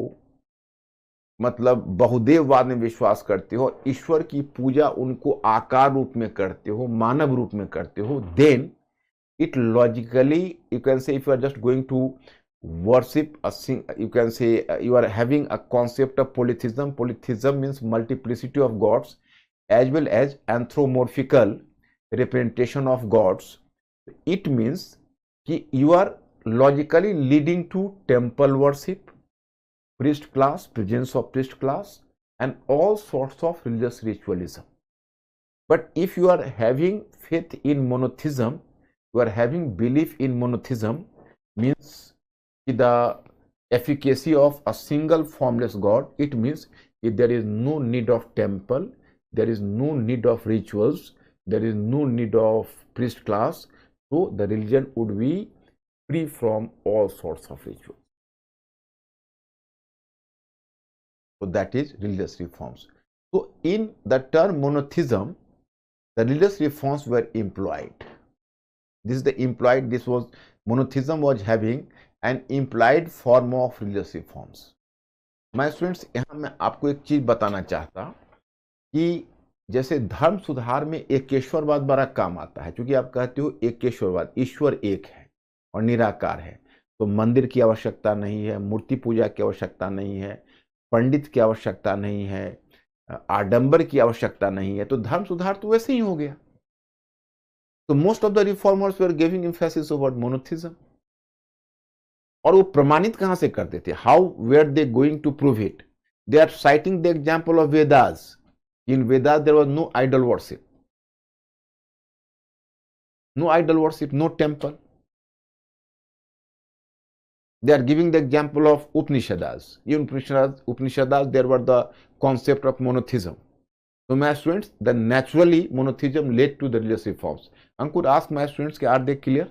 मतलब बहुदेववाद में विश्वास करते हो, ईश्वर की पूजा उनको आकार रूप में करते हो, मानव रूप में करते हो, then it logically, you can say, if you are just going to worship you can say you are having a concept of polytheism. Polytheism means multiplicity of gods as well as anthropomorphical representation of gods. It means कि you are logically leading to temple worship, priest class, presence of priest class, and all sorts of religious ritualism. But if you are having faith in monotheism, you are having belief in monotheism, means the efficacy of a single formless god, it means there is no need of temple, there is no need of rituals, there is no need of priest class. So the religion would be free from all sorts of rituals. So that is religious reforms. So in the term monotheism, the religious reforms were employed. This is the implied, this was, monotheism was having an implied form of religious reforms. My students, यहाँ मैं आपको एक चीज बताना चाहता कि जैसे धर्म सुधार में एकेश्वरवाद बड़ा काम आता है, क्योंकि आप कहते हो एकेश्वरवाद, ईश्वर एक है और निराकार है, तो मंदिर की आवश्यकता नहीं है, मूर्ति पूजा की आवश्यकता नहीं है, पंडित की आवश्यकता नहीं है, आडंबर की आवश्यकता नहीं है, तो धर्म सुधार तो वैसे ही हो गया. तो most of the reformers were giving emphasis over monotheism. और वो प्रमाणित कहां से करते थे? How were they going to prove it? They are citing the example of Vedas. In Vedas, there was no idol worship. No idol worship, no temple. They are giving the example of Upanishads. In Upanishads, there were the concept of monotheism. So my students, the naturally monotheism led to the religious reforms. I could ask my students, are they clear?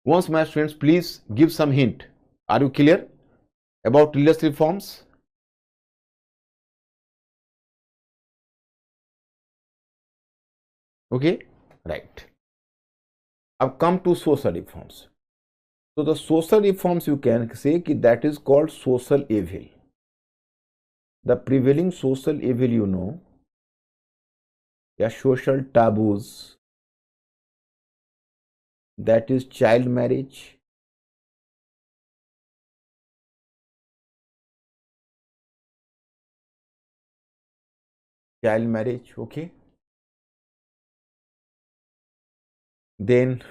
Once my students, please give some hint. Are you clear about religious reforms? Okay, right. Now come to social reforms. So the social reforms, you can say that is called social evil. The prevailing social evil, you know, social taboos, that is child marriage, okay. Then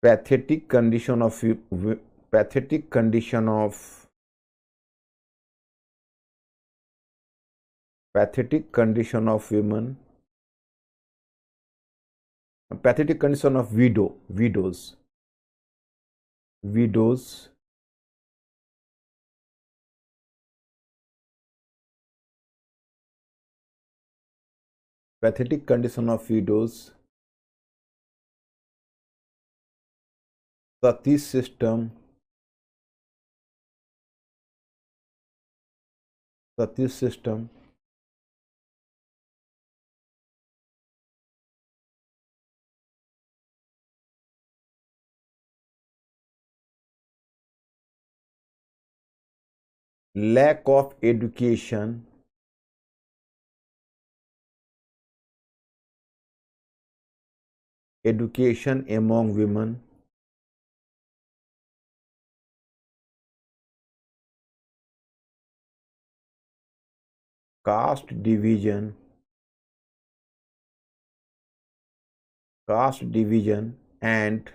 pathetic condition of women, pathetic condition of widows, pathetic condition of widows, sati system, lack of education, among women, caste division, and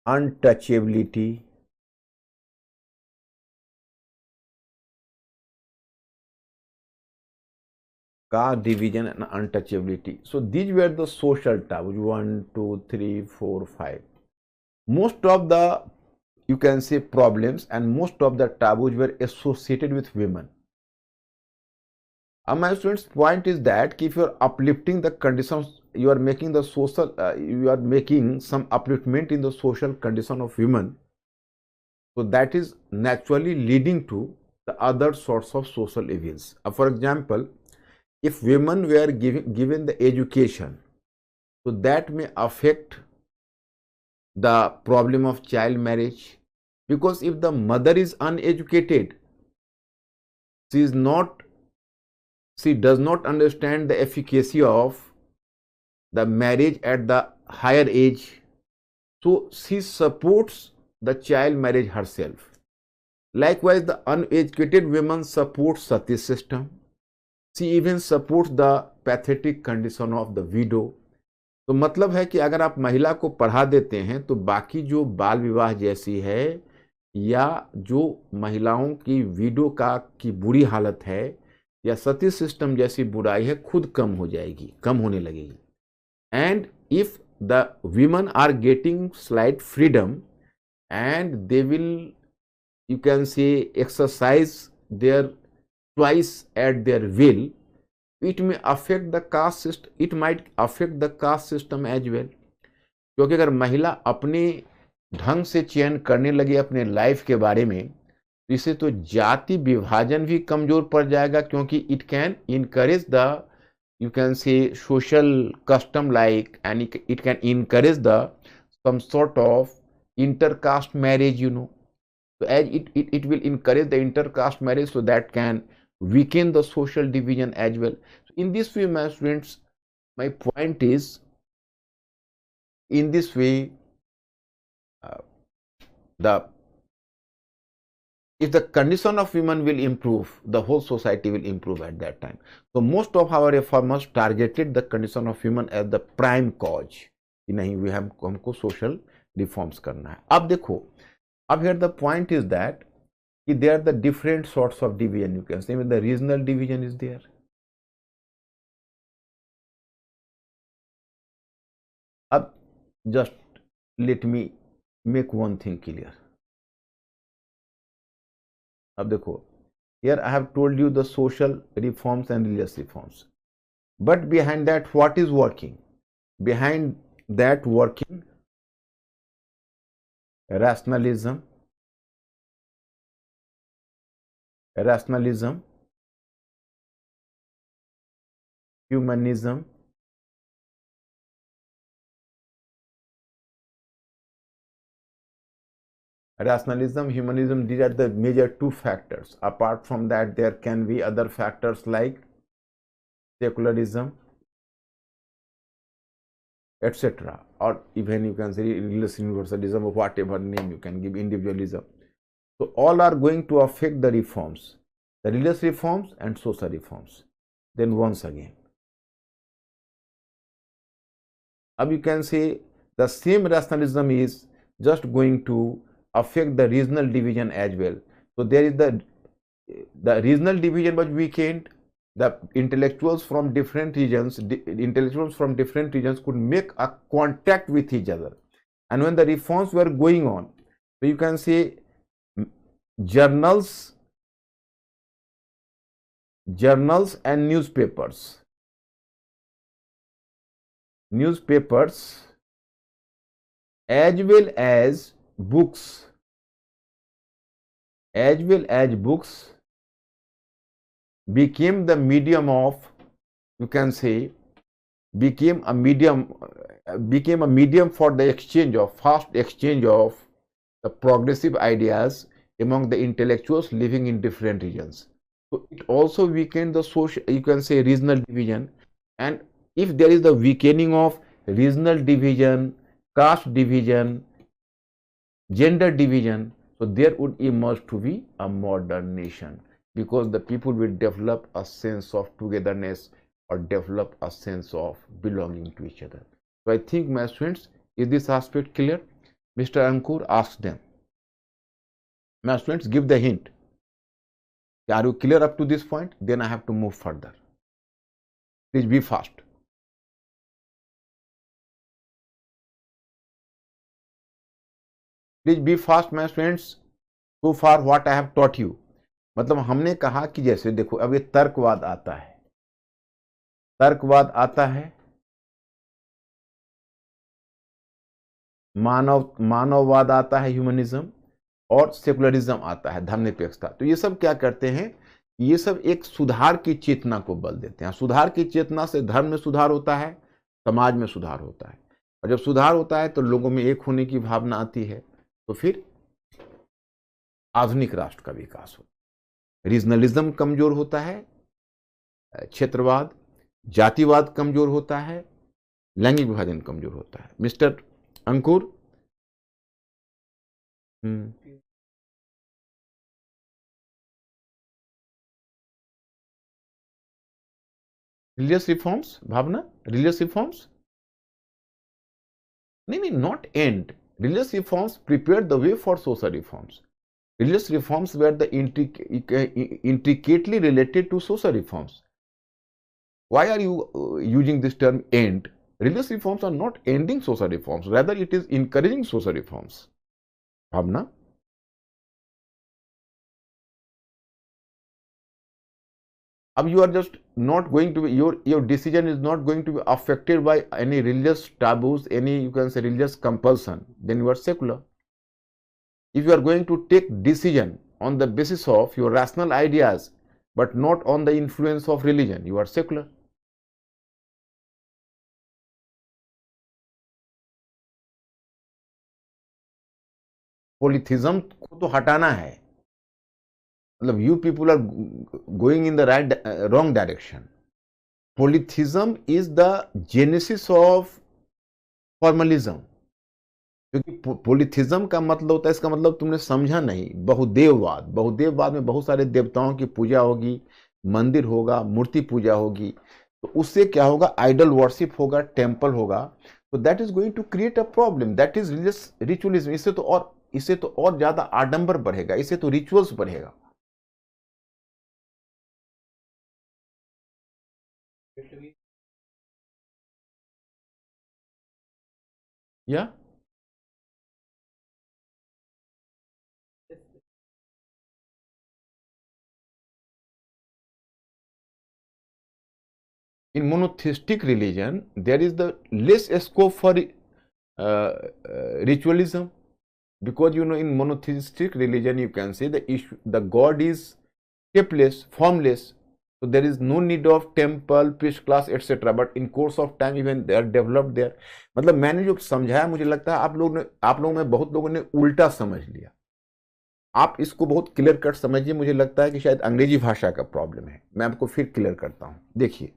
untouchability, caste division and untouchability. So these were the social taboos. 1, 2, 3, 4, 5. Most of the, you can say, problems and most of the taboos were associated with women. And my students' point is that if you are uplifting the conditions, you are making the social, you are making some upliftment in the social condition of women. So that is naturally leading to the other sorts of social evils. For example, if women were given the education, so that may affect the problem of child marriage, because if the mother is uneducated, she does not understand the efficacy of the marriage at the higher age, so she supports the child marriage herself. Likewise, the uneducated women support sati system. She even supports the pathetic condition of the widow. तो मतलब है कि अगर आप महिला को पढ़ा देते हैं तो बाकी जो बाल विवाह जैसी है या जो महिलाओं की विडो की बुरी हालत है या सती सिस्टम जैसी बुराई है खुद कम हो जाएगी, कम होने लगेगी. And if the women are getting slight freedom and they will, you can say, exercise their choice at their will, it may affect the caste system, it might affect the caste system as well. क्योंकि अगर महिला अपने ढंग से चयन करने लगे अपने लाइफ के बारे में, इससे तो जाति विभाजन भी कमजोर पड़ जाएगा, क्योंकि it can encourage the, you can say, social custom like, and it can encourage the some sort of intercaste marriage, you know. So as it will encourage the intercaste marriage, so that can weaken the social division as well. So in this way, my students, my point is, in this way, the if the condition of women will improve, the whole society will improve at that time. So most of our reformers targeted the condition of women as the prime cause. नहीं, we have हमको social reforms करना है. अब देखो, अब here the point is that there are the different sorts of division. You can say the regional division is there. अब just let me make one thing clear. अब देखो, here I have told you the social reforms and religious reforms, but behind that what is working? Behind that working rationalism, humanism, humanism, these are the major two factors. Apart from that, there can be other factors like secularism, etc., or even you can say religious universalism, or whatever name you can give, individualism. So all are going to affect the reforms, the religious reforms and social reforms. Then once again, अब you can say the same rationalism is just going to affect the regional division as well. So there is the regional division was weakened. The intellectuals from different regions could make a contact with each other, and when the reforms were going on, so you can say journals and newspapers as well as books became the medium of, you can say, became a medium for the fast exchange of the progressive ideas among the intellectuals living in different regions. So it also weakened the social, you can say, regional division. And if there is the weakening of regional division, caste division, gender division, so there would emerge to be a modern nation, because the people will develop a sense of togetherness or develop a sense of belonging to each other. So I think, my students, is this aspect clear? Mr. Ankur asked them. My students, give the hint. Are you clear up to this point? Then I have to move further. Please be fast. Please be fast, my students. So far what I have taught you. मतलब हमने कहा कि जैसे देखो, अब ये तर्कवाद आता है, मानववाद आता है, ह्यूमनिज्म, और सेकुलरिज्म आता है, धर्मनिरपेक्षता. तो ये सब क्या करते हैं? ये सब एक सुधार की चेतना को बल देते हैं. सुधार की चेतना से धर्म में सुधार होता है, समाज में सुधार होता है, और जब सुधार होता है तो लोगों में एक होने की भावना आती है, तो फिर आधुनिक राष्ट्र का विकास होता है. रीजनलिज्म कमजोर होता है, क्षेत्रवाद, जातिवाद कमजोर होता है, लैंगिक विभाजन कमजोर होता है. मिस्टर अंकुर, religious reforms, भावना, religious reforms, नहीं, not end. Religious reforms prepared the way for social reforms. Religious reforms were the intricately related to social reforms. Why are you using this term end? Religious reforms are not ending social reforms, rather it is encouraging social reforms. Bhavna? You are just not going to be, your decision is not going to be affected by any religious taboos, any, you can say, religious compulsion, then you are secular. If you are going to take decision on the basis of your rational ideas but not on the influence of religion, you are secular. Polytheism को तो हटाना है, मतलब you people are going in the wrong direction. Polytheism is the genesis of formalism. क्योंकि पोलिथिज्म का मतलब होता है, इसका मतलब तुमने समझा नहीं, बहुदेववाद। बहुदेववाद में बहुत सारे देवताओं की पूजा होगी, मंदिर होगा, मूर्ति पूजा होगी, तो उससे क्या होगा, आइडल वर्शिप होगा, टेम्पल होगा, तो that is going to create a problem, that is religious ritualism. इससे तो और ज्यादा आडंबर बढ़ेगा, इससे तो रिचुअल्स बढ़ेगा। या in monotheistic religion there is the less scope for ritualism, because in monotheistic religion you can say the god is shapeless, formless, so there is no need of temple, priest class, etc. but in course of time even they are developed there. मतलब मैंने जो समझाया, मुझे लगता है आप लोगों में बहुत लोगों ने उल्टा समझ लिया। आप इसको बहुत क्लियर कट समझिए, मुझे लगता है कि शायद अंग्रेजी भाषा का प्रॉब्लम है। मैं आपको फिर क्लियर करता हूं। देखिए,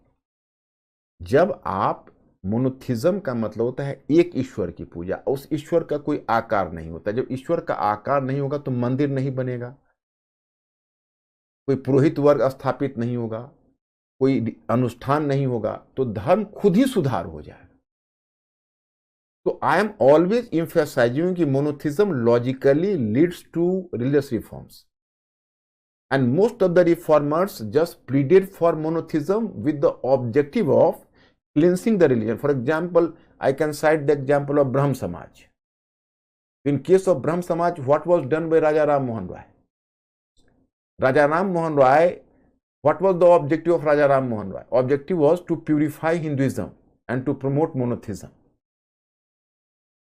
जब आप मोनोथिज्म का मतलब होता है एक ईश्वर की पूजा, उस ईश्वर का कोई आकार नहीं होता। जब ईश्वर का आकार नहीं होगा तो मंदिर नहीं बनेगा, कोई पुरोहित वर्ग स्थापित नहीं होगा, कोई अनुष्ठान नहीं होगा, तो धर्म खुद ही सुधार हो जाएगा। तो आई एम ऑलवेज एम्फसाइजिंग कि monotheism logically leads to religious reforms, and most of the reformers just pleaded for monotheism with the objective of cleansing the religion. For example, I can cite the example of Brahm Samaj. In case of Brahm Samaj, what was done by Raja Ram Mohan Roy? Raja Ram Mohan Roy, what was the objective of Raja Ram Mohan Roy? Objective was to purify Hinduism and to promote monotheism.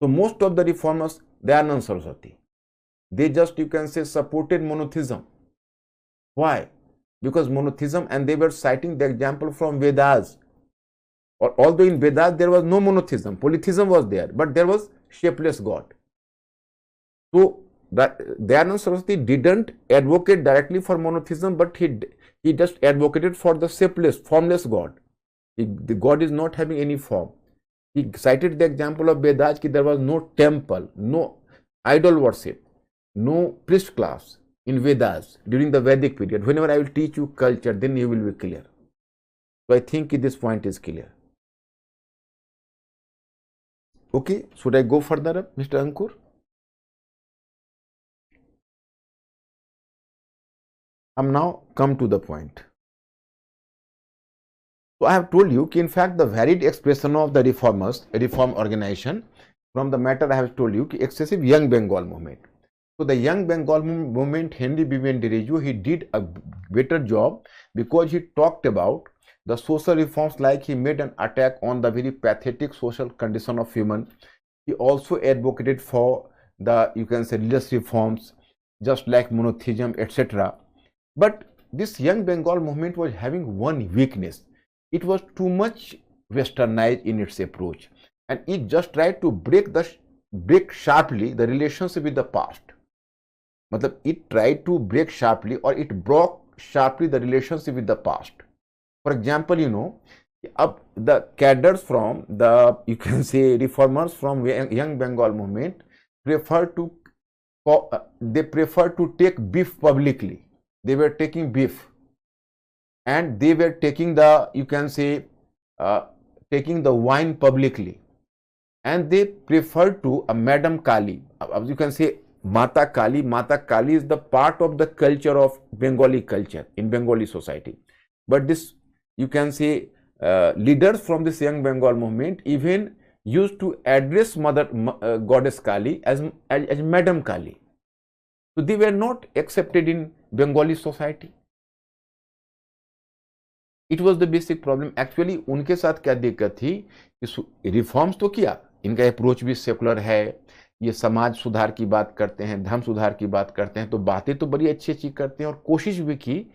So most of the reformers, they are non-Saraswati. They just, you can say, supported monotheism. Why? Because monotheism, and they were citing the example from Vedas. Although in Vedas there was no monotheism, polytheism was there, but there was shapeless God. So Dayananda Saraswati didn't advocate directly for monotheism, but he just advocated for the shapeless, formless God. The God is not having any form. He cited the example of Vedas that there was no temple, no idol worship, no priest class in Vedas during the Vedic period. Whenever I will teach you culture, then you will be clear. So I think this point is clear. Okay, should I go further up, Mr. Ankur? I'm now come to the point. So I have told you that in fact the varied expression of the reform organization, from the matter I have told you, excessive Young Bengal movement. So the Young Bengal movement, Henry Bibian Dereju, he did a better job because he talked about the social reforms, like he made an attack on the very pathetic social condition of human. He also advocated for the, you can say, religious reforms, just like monotheism, etc. But this Young Bengal movement was having one weakness. It was too much westernized in its approach, and it just tried to break sharply the relationship with the past. मतलब it tried to break sharply, or it broke sharply the relationship with the past. For example, up the cadres from the, you can say, reformers from Young Bengal movement prefer to take beef publicly. They were taking beef, and they were taking the, you can say, taking the wine publicly, and they preferred to Madam Kali, you can say, Mata Kali is the part of the culture of Bengali culture in Bengali society. But this, you can say, leaders from this young Bengal movement even used to address goddess Kali as Madam Kali. So they were not accepted in Bengali society. It was the basic problem. Actually उनके साथ क्या दिक्कत थी कि reforms तो किया, इनका approach भी सेकुलर है, ये समाज सुधार की बात करते हैं, धर्म सुधार की बात करते हैं, तो बातें तो बड़ी अच्छी अच्छी करते हैं और कोशिश भी की,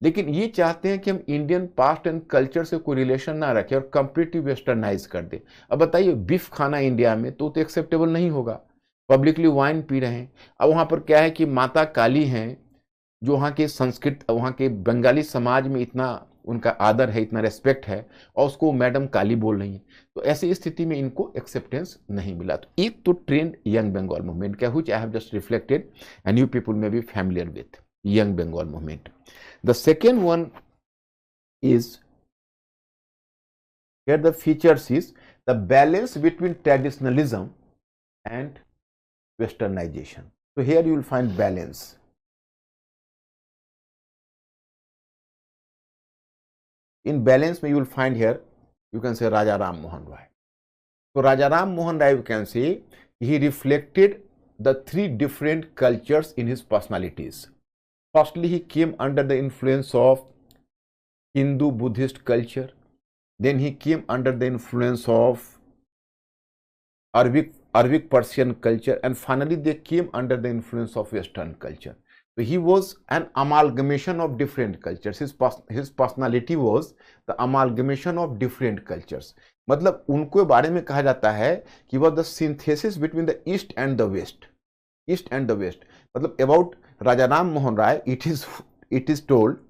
लेकिन ये चाहते हैं कि हम इंडियन पास्ट एंड कल्चर से कोई रिलेशन ना रखें और कंप्लीटली वेस्टर्नाइज कर दे। अब बताइए, बीफ खाना इंडिया में तो एक्सेप्टेबल नहीं होगा, पब्लिकली वाइन पी रहे हैं। अब वहाँ पर क्या है कि माता काली हैं, जो वहाँ के संस्कृत, वहाँ के बंगाली समाज में इतना उनका आदर है, इतना रेस्पेक्ट है, और उसको मैडम काली बोल रही है, तो ऐसी स्थिति में इनको एक्सेप्टेंस नहीं मिला। तो एक तो ट्रेंड यंग बंगाल मूवमेंट का, which I have just reflected and you people may be familiar with young Bengal movement. The second one is, here the features is the balance between traditionalism and westernization. So here you will find balance. In balance you will find here, you can say Raja Ram Mohan Roy. So Raja Ram Mohan Roy, you can say he reflected the three different cultures in his personalities. Firstly, he came under the influence of Hindu Buddhist culture. Then he came under the influence of Arabic Persian culture, and finally they came under the influence of Western culture. So he was an amalgamation of different cultures. His personality was the amalgamation of different cultures. मतलब उनको बारे में कहा जाता है कि वह the synthesis between the East and the West. East and the West. मतलब about Raja Ram Mohan Roy, it is told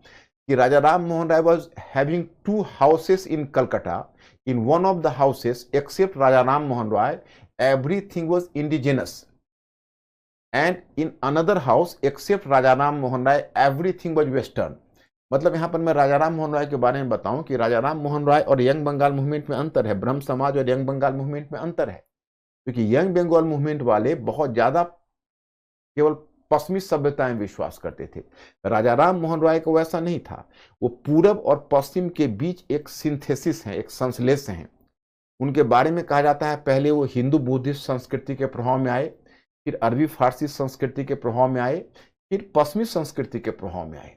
कि Raja Ram Mohan Roy was having two houses in Calcutta. In one of the houses, except Raja Ram Mohan Roy, everything was indigenous. And in another house, except Raja Ram Mohan Roy, everything was Western. मतलब यहाँ पर मैं राजा राम मोहन राय के बारे में बताऊं कि राजा राम मोहन राय और यंग बंगाल मूवमेंट में अंतर है, ब्रह्म समाज और यंग बंगाल मूवमेंट में अंतर है, क्योंकि यंग बंगाल मूवमेंट वाले बहुत ज्यादा केवल पश्चिमी सभ्यता में विश्वास करते थे। राजा राम मोहन राय को वैसा नहीं था, वो पूरब और पश्चिम के बीच एक सिंथेसिस है, एक संश्लेष है। उनके बारे में कहा जाता है पहले वो हिंदू बुद्धिस्ट संस्कृति के प्रभाव में आए, फिर अरबी फारसी संस्कृति के प्रभाव में आए, फिर पश्चिमी संस्कृति के प्रभाव में आए।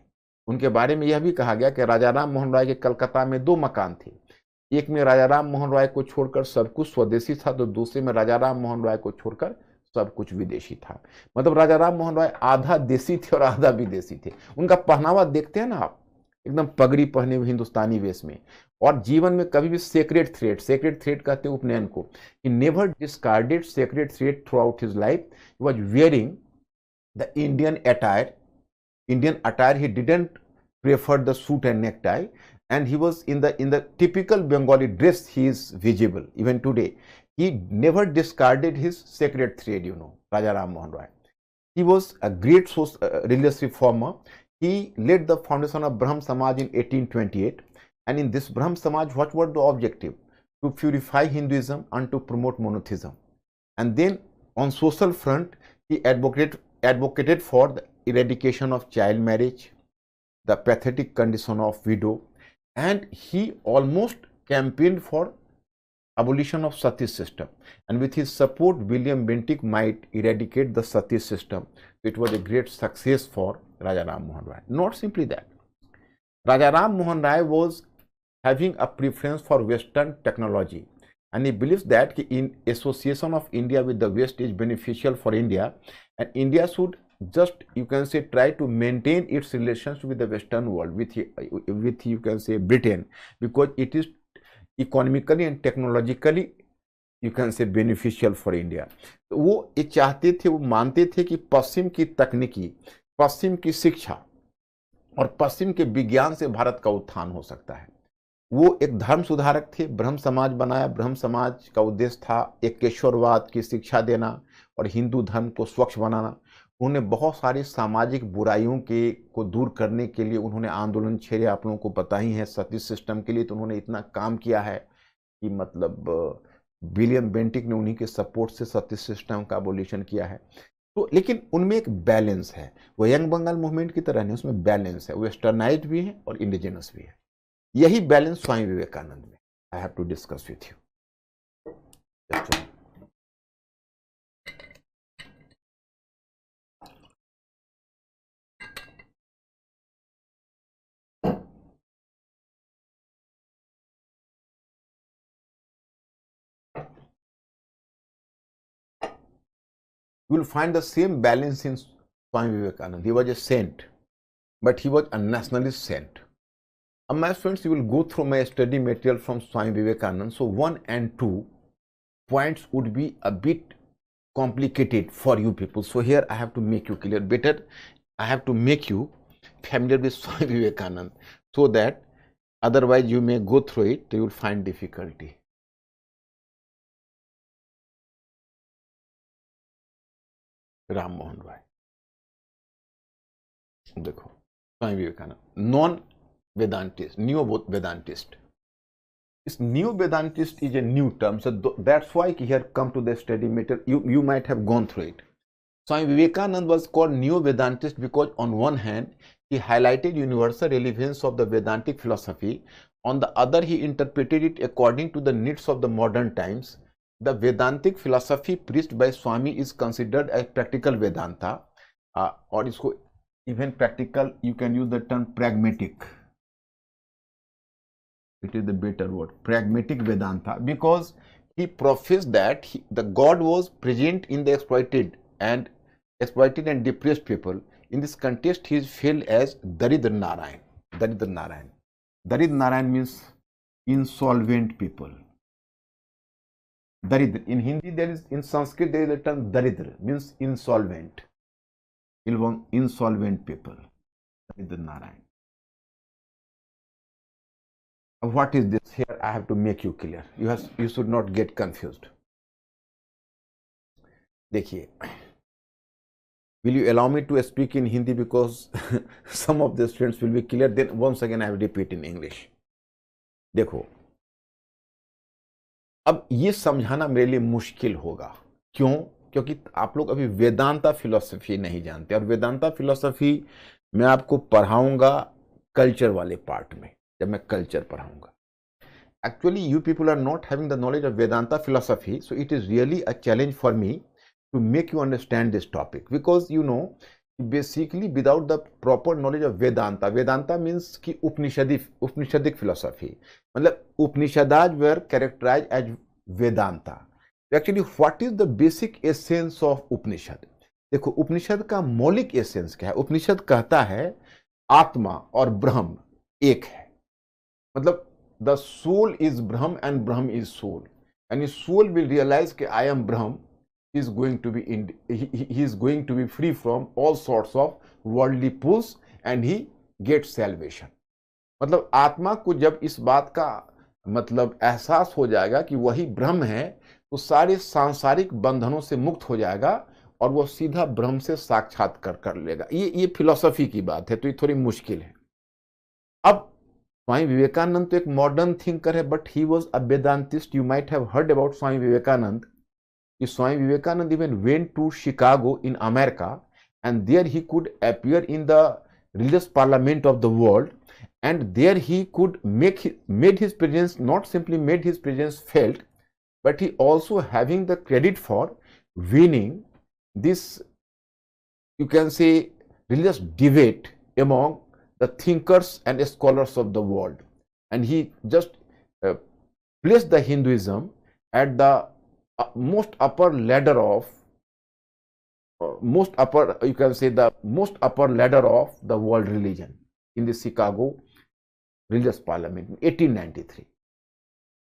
उनके बारे में यह भी कहा गया कि राजा राम मोहन राय के कलकत्ता में दो मकान थे, एक में राजा राम मोहन राय को छोड़कर सब कुछ स्वदेशी था, तो दूसरे में राजा राम मोहन राय को छोड़कर सब कुछ विदेशी था। मतलब राजा राम मोहन राय आधा देसी थे और आधा विदेशी थे। उनका पहनावा देखते हैं ना आप, एकदम पगड़ी पहने हुए हिंदुस्तानी वेश में, और जीवन में कभी भी सेक्रेट थ्रेड कहते हैं उपनयन को, he never discarded sacred thread throughout his life. He was wearing the Indian attire, he didn't prefer the suit and necktie, and he was in the typical Bengali dress. He is visible even today. He never discarded his sacred thread, Raja Ram Mohan Roy. He was a great religious reformer. He led the foundation of Brahm Samaj in 1828, and in this Brahm Samaj, what were the objective? To purify Hinduism and to promote monotheism. And then on social front, he advocated for the eradication of child marriage, the pathetic condition of widow, and he almost campaigned for abolition of sati system. And with his support, William Bentinck might eradicate the sati system. It was a great success for Raja Ram Mohan Roy. Not simply that, Raja Ram Mohan Roy was having a preference for Western technology, and he believes that in association of India with the West is beneficial for India, and India should just, you can say, try to maintain its relations with the Western world, with you can say Britain, because it is economically and technologically, you can say, beneficial for India. तो वो ये चाहते थे, वो मानते थे कि पश्चिम की तकनीकी, पश्चिम की शिक्षा और पश्चिम के विज्ञान से भारत का उत्थान हो सकता है। वो एक धर्म सुधारक थे, ब्रह्म समाज बनाया। ब्रह्म समाज का उद्देश्य था एकेश्वरवाद की शिक्षा देना और हिंदू धर्म को स्वच्छ बनाना। उन्होंने बहुत सारी सामाजिक बुराइयों को दूर करने के लिए उन्होंने आंदोलन छेड़े, आप लोगों को पता ही है, सती सिस्टम के लिए तो उन्होंने इतना काम किया है कि मतलब विलियम बेंटिक ने उन्हीं के सपोर्ट से सती सिस्टम का एबोलिशन किया है। तो लेकिन उनमें एक बैलेंस है, वो यंग बंगाल मूवमेंट की तरह नहीं, उसमें बैलेंस है, वेस्टर्नाइज्ड भी है और इंडिजिनस भी है। यही बैलेंस स्वामी विवेकानंद में I have to discuss with you. You will find the same balance in Swami Vivekananda. He was a saint, but he was a nationalist saint. My friends, you will go through my study material from Swami Vivekananda. So 1 and 2 points would be a bit complicated for you people. So here I have to make you clear. Better, I have to make you familiar with Swami Vivekananda, so that otherwise you may go through it, you will find difficulty. Ram Mohan Roy, देखो Swami Vivekananda, non Vedantist, neo Vedantist. This neo Vedantist is a new term, so that's why here come to the study material. You might have gone through it. Swami Vivekananda was called neo Vedantist because on one hand he highlighted universal relevance of the Vedantic philosophy, on the other he interpreted it according to the needs of the modern times. The Vedantic philosophy preached by Swami is considered as practical Vedanta, or isko even practical, you can use the term pragmatic. It is the better word, pragmatic Vedanta, because he professed that the God was present in the exploited and depressed people. In this context, he is hailed as Daridra Narayan. Daridra Narayan. Daridra Narayan means insolvent people. Daridra. In Hindi, in Sanskrit, there is a term Daridra, means insolvent. Insolvent people. Daridra Narayan. What is this? Here I have to make you clear. You should not get confused. देखिए, will you allow me to speak in Hindi because some of the students will be clear. Then once again I will repeat in English. देखो, अब ये समझाना मेरे लिए मुश्किल होगा. क्यों? क्योंकि आप लोग अभी वेदांता फिलॉसफी नहीं जानते, और वेदांता फिलॉसफी मैं आपको पढ़ाऊंगा कल्चर वाले पार्ट में, जब मैं कल्चर पढ़ाऊंगा. Actually, you people are not having the knowledge of Vedanta philosophy, so it is really a challenge for me to make you understand this topic, because you know, basically without the proper knowledge of Vedanta, Vedanta means कि Upanishadic philosophy, मतलब Upanishads were characterized as Vedanta. Actually, what is the basic essence of Upanishad? देखो, उपनिषद का मौलिक essence क्या है? उपनिषद कहता है आत्मा और ब्रह्म एक है, मतलब the soul is Brahm and Brahm is soul, and his soul will realize that I am Brahm. He is going to be free from all sorts of worldly pulls and he gets salvation. मतलब आत्मा को जब इस बात का मतलब एहसास हो जाएगा कि वही ब्रह्म है, तो सारे सांसारिक बंधनों से मुक्त हो जाएगा और वो सीधा ब्रह्म से साक्षात्कार कर लेगा. ये फिलॉसफी की बात है, तो ये थोड़ी मुश्किल है. अब स्वामी विवेकानंद तो एक मॉडर्न थिंकर है, but he was a Vedantist. You might have heard about Swami Vivekananda. Swami Vivekananda even went to Chicago in America, and there he could appear in the religious parliament of the world, and there he could made his presence, not simply made his presence felt, but he also having the credit for winning this, you can say, religious debate among the thinkers and scholars of the world. And he just placed the Hinduism at the most upper ladder of you can say the most upper ladder of the world religion in the Chicago religious parliament in 1893.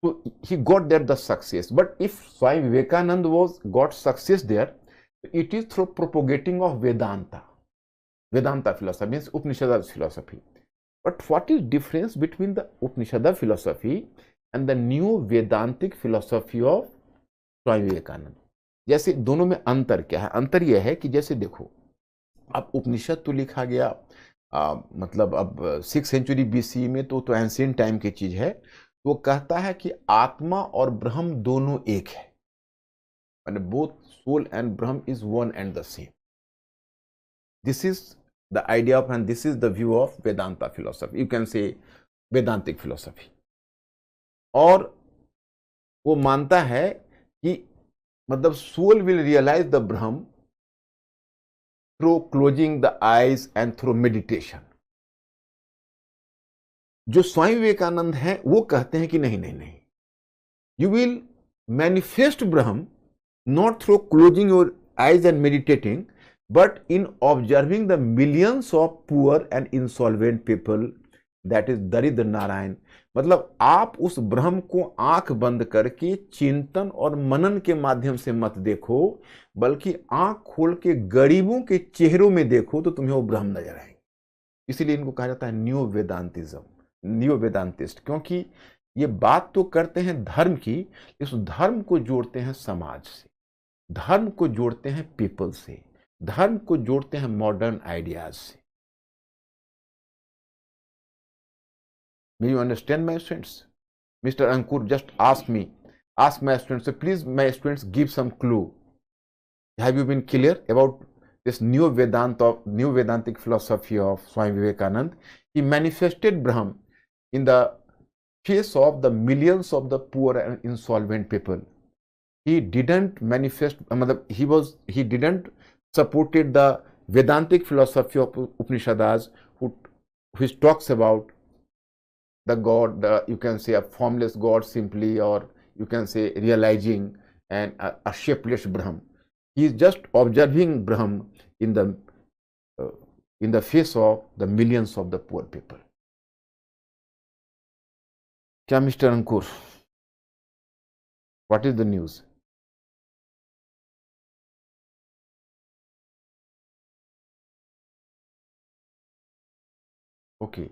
So he got there the success. But if Swami Vivekananda got success there, it is through propagating of Vedanta. Vedanta philosophy means Upanishad philosophy. But what is difference between the Upanishad philosophy and the new Vedantic philosophy of Swami Vivekananda? जैसे दोनों में अंतर क्या है? अंतर यह है कि जैसे देखो, अब उपनिषद तो लिखा गया मतलब अब 6th सेंचुरी BC में, तो एंशिएंट टाइम की चीज है. वो कहता है कि आत्मा और ब्रह्म दोनों एक है, both soul and Brahma is one and the same. This is the idea of, and this is the view of Vedanta philosophy. You can say Vedantic philosophy. और वो मानता है कि मतलब soul will realize the Brahm through closing the eyes and through meditation. जो स्वामी विवेकानंद हैं वो कहते हैं कि नहीं नहीं नहीं, you will manifest Brahm not through closing your eyes and meditating, but in observing the millions of poor and insolvent people, that is दरिद्र नारायण. मतलब आप उस ब्रह्म को आंख बंद करके चिंतन और मनन के माध्यम से मत देखो, बल्कि आंख खोल के गरीबों के चेहरों में देखो तो तुम्हें वो ब्रह्म नजर आएंगे. इसीलिए इनको कहा जाता है न्यू वेदांतिज्म, न्यू वेदांतिस्ट, क्योंकि ये बात तो करते हैं धर्म की, इस धर्म को जोड़ते हैं समाज से, धर्म को जोड़ते हैं पीपल से, धर्म को जोड़ते हैं मॉडर्न आइडियाज से. May you understand, my students? Mr. Ankur just ask my students, so please my students give some clue. Have you been clear about this new Vedantic philosophy of Swami Vivekananda? He manifested Brahm in the face of the millions of the poor and insolvent people. He didn't manifest, he didn't supported the Vedantic philosophy of Upanishads, which talks about the God, you can say a formless God simply, or you can say realizing a shapeless Brahm. He is just observing Brahm in the face of the millions of the poor people. क्या Mr. Ankur? What is the news? Okay.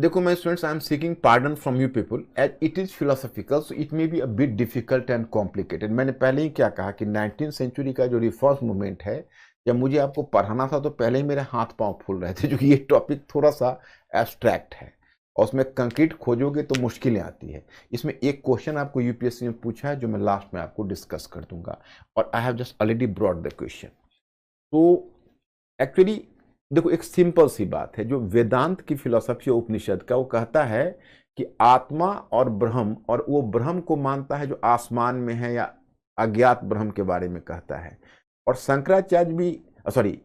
देखो my students, I am seeking pardon from you people as it is philosophical, so it may be a bit difficult and complicated. मैंने पहले ही क्या कहा कि 19th century का जो reform movement है, जब मुझे आपको पढ़ाना था तो पहले ही मेरे हाथ पांव फूल रहे थे, क्योंकि ये टॉपिक थोड़ा सा एब्स्ट्रैक्ट है और उसमें कंक्रीट खोजोगे तो मुश्किलें आती है. इसमें एक क्वेश्चन आपको यूपीएससी में पूछा है जो मैं लास्ट में आपको डिस्कस कर दूंगा, और आई have just already brought the question. तो एक्चुअली देखो एक सिंपल सी बात है, जो वेदांत की फिलॉसफी उपनिषद का, वो कहता है कि आत्मा और ब्रह्म, और वो ब्रह्म को मानता है जो आसमान में है या अज्ञात ब्रह्म के बारे में कहता है. और शंकराचार्य भी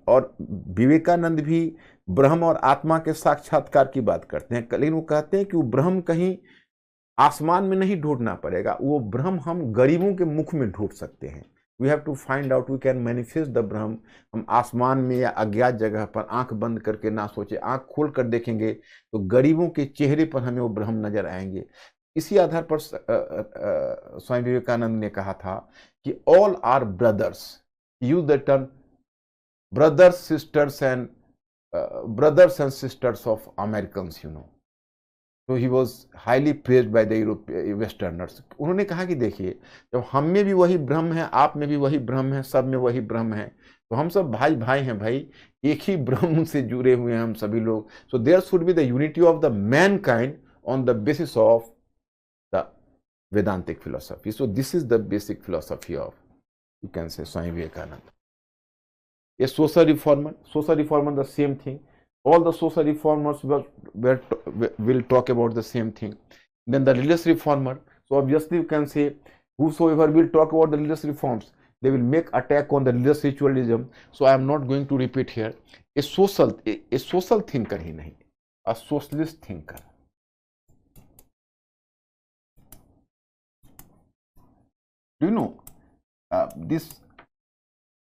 और विवेकानंद भी ब्रह्म और आत्मा के साक्षात्कार की बात करते हैं, लेकिन वो कहते हैं कि वो ब्रह्म कहीं आसमान में नहीं ढूंढना पड़ेगा, वो ब्रह्म हम गरीबों के मुख में ढूंढ सकते हैं. We have to find out, we can manifest the Brahm. हम आसमान में या अज्ञात जगह पर आंख बंद करके ना सोचे, आंख खोल कर देखेंगे तो गरीबों के चेहरे पर हमें वो ब्रह्म नजर आएंगे. इसी आधार पर स्वामी विवेकानंद ने कहा था कि all are brothers. Use the term brothers and sisters of Americans, you know. तो he was highly praised by the westerners. उन्होंने कहा कि देखिए, जब हम में भी वही ब्रह्म है, आप में भी वही ब्रह्म है, सब में वही ब्रह्म है, तो हम सब भाई भाई हैं भाई, एक ही ब्रह्म से जुड़े हुए हैं हम सभी लोग. So there should be the unity of the mankind on the basis of the Vedantic philosophy. So this is the basic philosophy of, you can say, Swami Vivekananda. A social reformer the same thing. All the social reformers will talk about the same thing. Then the religious reformer, so obviously you can say whosoever will talk about the religious reforms, they will make attack on the religious ritualism. So I am not going to repeat here. A social thinker ही नहीं, a socialist thinker. Do you know this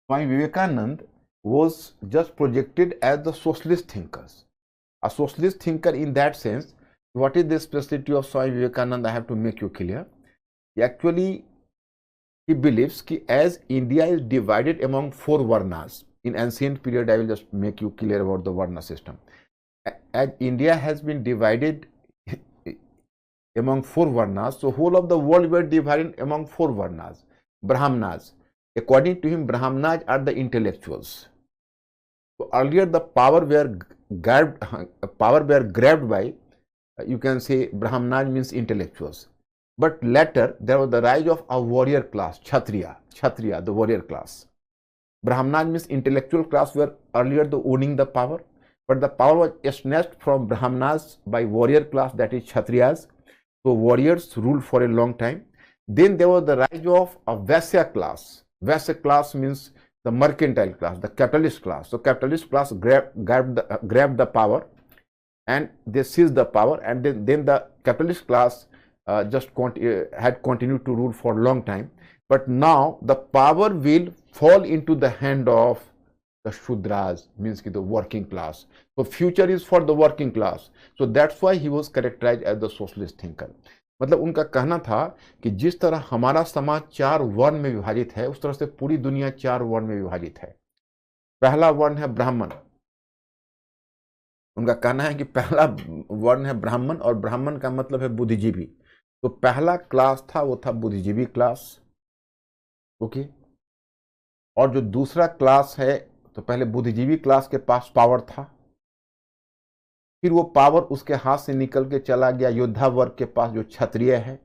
Swami Vivekananda was just projected as the socialist thinkers. A socialist thinker in that sense. What is the specialty of Swami Vivekananda? I have to make you clear. Actually, he believes that as India is divided among 4 varnas, in ancient period, I will just make you clear about the varna system. As India has been divided among 4 varnas, so whole of the world were divided among 4 varnas. Brahmanas. According to him, Brahmanas are the intellectuals. So earlier the power were grabbed by, you can say, Brahmanas means intellectuals. But later there was the rise of a warrior class, Kshatriya, the warrior class. Brahmanas means intellectual class were earlier the owning the power, but the power was snatched from Brahmanas by warrior class, that is Kshatriyas. So warriors ruled for a long time. Then there was the rise of a Vaisya class. Vaisya class means the mercantile class, the capitalist class. So capitalist class grabbed the power, and they seized the power, and then the capitalist class had continued to rule for a long time. But now the power will fall into the hand of the Shudras, means the working class. So future is for the working class. So that's why he was characterized as the socialist thinker. मतलब उनका कहना था कि जिस तरह हमारा समाज 4 वर्ण में विभाजित है, उस तरह से पूरी दुनिया 4 वर्ण में विभाजित है। पहला वर्ण है ब्राह्मण। उनका कहना है कि पहला वर्ण है ब्राह्मण, और ब्राह्मण का मतलब है बुद्धिजीवी। तो पहला क्लास था वो था बुद्धिजीवी क्लास, ओके। और जो दूसरा क्लास है, तो पहले बुद्धिजीवी क्लास के पास पावर था, फिर वो पावर उसके हाथ से निकल के चला गया योद्धा वर्ग के पास जो क्षत्रिय है,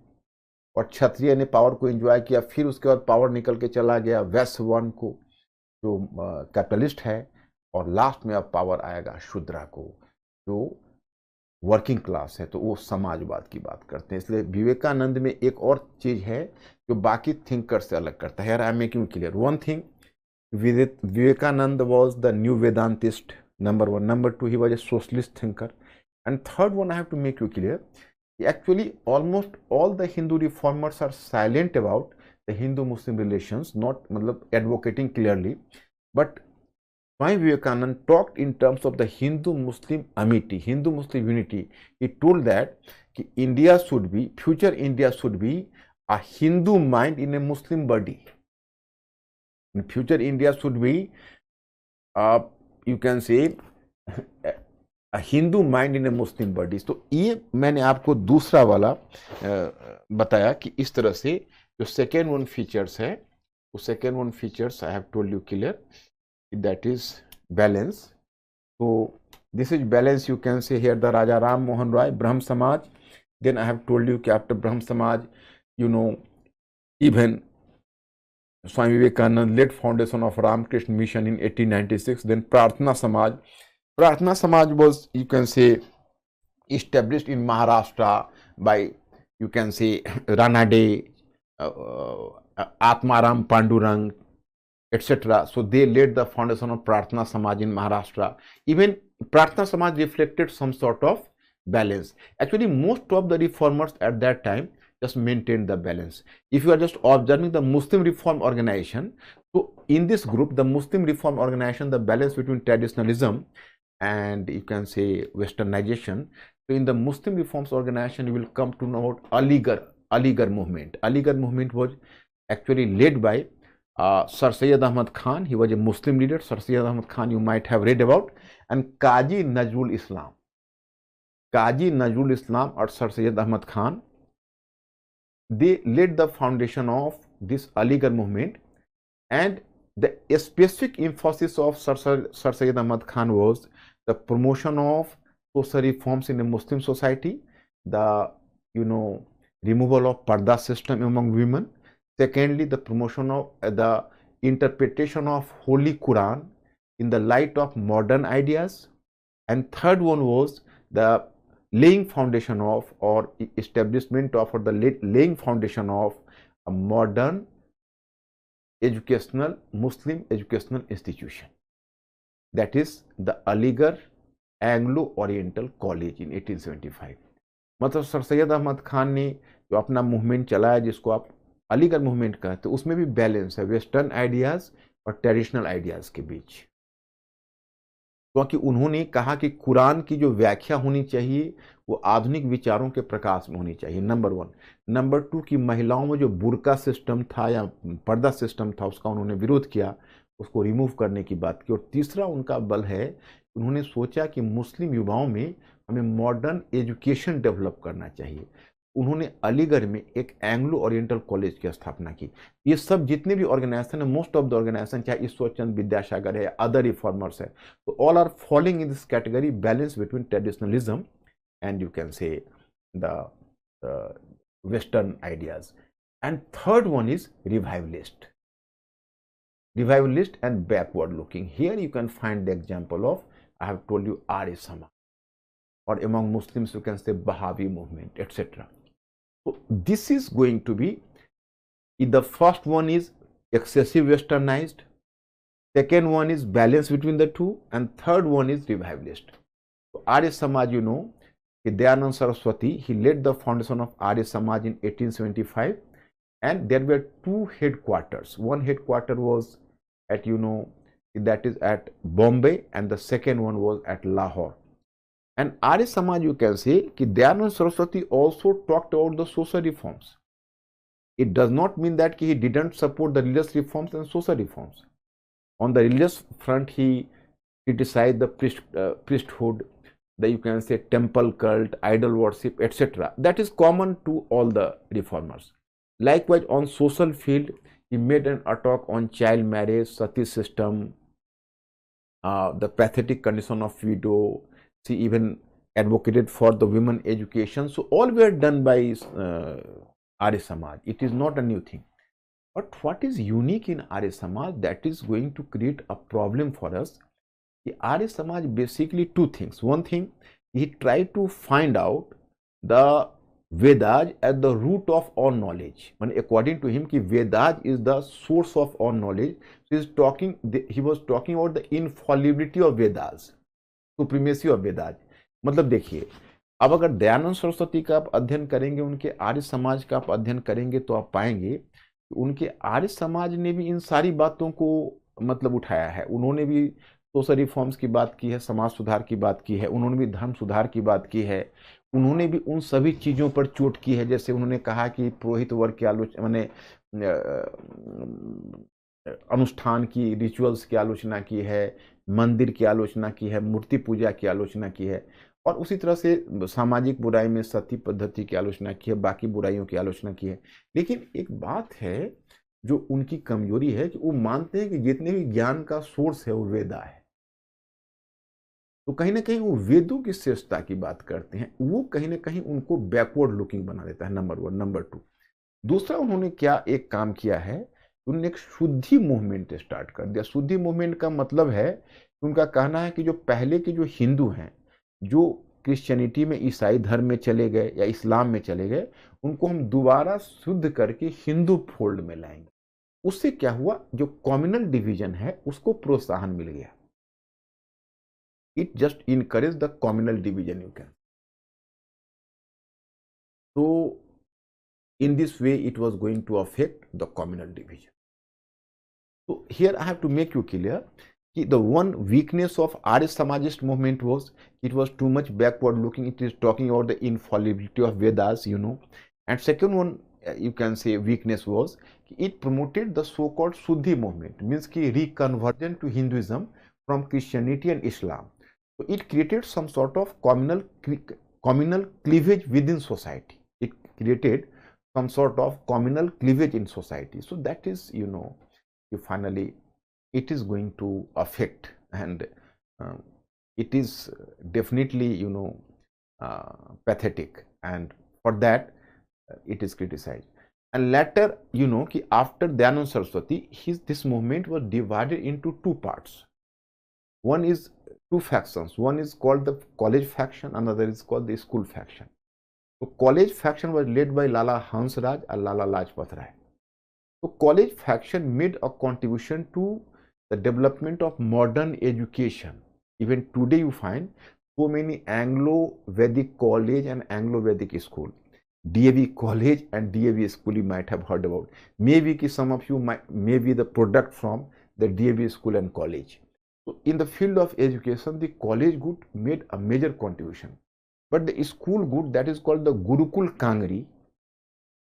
और क्षत्रिय ने पावर को एंजॉय किया। फिर उसके बाद पावर निकल के चला गया वैश्य वर्ण को जो कैपिटलिस्ट है, और लास्ट में अब पावर आएगा शूद्रा को जो वर्किंग क्लास है। तो वो समाजवाद की बात करते हैं। इसलिए विवेकानंद में एक और चीज है जो बाकी थिंकर से अलग करता है। आई am making clear one thing, Vivekananda was the new Vedantist, number 1. Number 2, he was a socialist thinker. And third one, I have to make you clear, actually almost all the Hindu reformers are silent about the Hindu-Muslim relations, not advocating clearly. But Swami Vivekananda talked in terms of the Hindu-Muslim amity, Hindu-Muslim unity. He told that India should be, future India should be a Hindu mind in a Muslim body. In future India should be you can say a Hindu mind in a Muslim body. तो ये मैंने आपको दूसरा वाला बताया कि इस तरह से जो सेकेंड वन फीचर्स है, वो second one features I have told you clear, that is balance. तो this is balance, you can say here the Raja Ram Mohan Roy, Brahmo Samaj. Then I have told you कि after Brahmo Samaj, you know, even Swami Vivekananda led foundation of Ramakrishna Mission in 1896. Then Prarthana Samaj. Prarthana Samaj was, you can say, established in Maharashtra by, you can say, Ranade, Atmaram Pandurang, etc. So they laid the foundation of Prarthana Samaj in Maharashtra. Even Prarthana Samaj reflected some sort of balance. Actually, most of the reformers at that time just maintain the balance. If you are just observing the Muslim Reform Organization, so in this group, the Muslim Reform Organization, the balance between traditionalism and you can say westernization. So in the Muslim Reforms Organization, you will come to know about Aligarh movement. Aligarh movement was actually led by Sir Syed Ahmad Khan. He was a Muslim leader. Sir Syed Ahmad Khan you might have read about, and Qazi Nazrul Islam. Qazi Nazrul Islam or Sir Syed Ahmad Khan, they laid the foundation of this Aligarh movement, and the specific emphasis of Sir Syed Ahmad Khan was the promotion of social reforms in a Muslim society, the removal of parda system among women. Secondly, the promotion of the interpretation of Holy Quran in the light of modern ideas, and third one was the laying foundation of or establishment of or the laying foundation of a modern educational Muslim educational institution, that is the Aligarh Anglo-Oriental College in 1875. मतलब sir Syed Ahmad Khan ने जो अपना movement चलाया जिसको आप Aligarh movement कहते हैं, उसमें भी बैलेंस है वेस्टर्न आइडियाज और ट्रेडिशनल आइडियाज के बीच, क्योंकि उन्होंने कहा कि कुरान की जो व्याख्या होनी चाहिए वो आधुनिक विचारों के प्रकाश में होनी चाहिए, नंबर 1. नंबर 2 कि महिलाओं में जो बुर्का सिस्टम था या पर्दा सिस्टम था उसका उन्होंने विरोध किया, उसको रिमूव करने की बात की. और तीसरा उनका बल है, उन्होंने सोचा कि मुस्लिम युवाओं में हमें मॉडर्न एजुकेशन डेवलप करना चाहिए. उन्होंने अलीगढ़ में एक एंग्लो ओरिएंटल कॉलेज की स्थापना की. ये सब जितने भी ऑर्गेनाइजेशन है, मोस्ट ऑफ द ऑर्गेनाइजेशन, चाहे ईश्वरचंद विद्यासागर है, अदर रिफॉर्मर्स है, तो all are following in this category balance between traditionalism and you can say the western ideas. And third one is revivalist. revivalist and backward looking. Here you can find the example of, I have told you, Arya Samaj, or among Muslims you can say Bahavi movement, etc. So this is going to be, the first one is excessive westernized, second one is balance between the two, and third one is revivalist. So Arya Samaj, you know, Dayanand Saraswati, he laid the foundation of Arya Samaj in 1875, and there were two headquarters. One headquarter was at, you know, that is at Bombay, and the second one was at Lahore. And Arya Samaj, you can say, Dayanand Saraswati also talked about the social reforms. It does not mean that he didn't support the religious reforms and social reforms. On the religious front, he criticized the priesthood, the, you can say, temple cult, idol worship, etc. That is common to all the reformers. Likewise, on social field, he made an attack on child marriage, sati system, the pathetic condition of widow. He even advocated for the women education. So all were done by Arya Samaj. It is not a new thing. But what is unique in Arya Samaj that is going to create a problem for us? The Arya Samaj basically two things. One thing, he tried to find out the Vedas at the root of all knowledge. When according to him, कि Vedas is the source of all knowledge. So he was talking about the infallibility of Vedas, supremacy of Vedas. मतलब देखिए, अब अगर दयानंद सरस्वती का आप अध्ययन करेंगे, उनके आर्य समाज का आप अध्ययन करेंगे, तो आप पाएंगे कि उनके आर्य समाज ने भी इन सारी बातों को मतलब उठाया है. उन्होंने भी सोशल रिफॉर्म्स की बात की है, समाज सुधार की बात की है, उन्होंने भी धर्म सुधार की बात की है, उन्होंने भी उन सभी चीज़ों पर चोट की है. जैसे उन्होंने कहा कि पुरोहित वर्ग की आलोचना, मैंने अनुष्ठान की, रिचुअल्स की आलोचना की है, मंदिर की आलोचना की है, मूर्ति पूजा की आलोचना की है, और उसी तरह से सामाजिक बुराई में सती पद्धति की आलोचना की है, बाकी बुराइयों की आलोचना की है. लेकिन एक बात है जो उनकी कमजोरी है कि वो मानते हैं कि जितने भी ज्ञान का सोर्स है वो वेदा है. तो कहीं ना कहीं वो वेदों की श्रेष्ठता की बात करते हैं. वो कहीं ना कहीं उनको बैकवर्ड लुकिंग बना देता है, नंबर वन. नंबर टू, दूसरा उन्होंने क्या एक काम किया है, उन्होंने एक शुद्धि मूवमेंट स्टार्ट कर दिया. शुद्धि मूवमेंट का मतलब है, उनका कहना है कि जो पहले के जो हिंदू हैं, जो क्रिश्चियनिटी में, ईसाई धर्म में चले गए या इस्लाम में चले गए, उनको हम दोबारा शुद्ध करके हिंदू फोल्ड में लाएंगे. उससे क्या हुआ, जो कम्युनल डिवीजन है उसको प्रोत्साहन मिल गया. It just encourage the communal division, you can. So in this way it was going to affect the communal division. So here I have to make you clear, the one weakness of Arya Samajist movement was it was too much backward looking. It is talking about the infallibility of Vedas, you know. And second one, you can say weakness was it promoted the so-called Shuddhi movement, means ki reconversion to Hinduism from Christianity and Islam. So it created some sort of communal cleavage within society. It created some sort of communal cleavage in society. So that is, you know, finally it is going to affect, and it is definitely, you know, pathetic, and for that it is criticized. And later, you know, after Dayanand Saraswati, this movement was divided into two parts. One is two factions. One is called the college faction, another is called the school faction. So college faction was led by Lala Hansraj and Lala Lajpat Rai. So college faction made a contribution to the development of modern education. Even today you find so many Anglo-Vedic college and Anglo-Vedic school. DAV college and DAV school you might have heard about. Maybe some of you may be the product from the DAV school and college. So in the field of education, the college good made a major contribution. But the school good, that is called the Gurukul Kangri,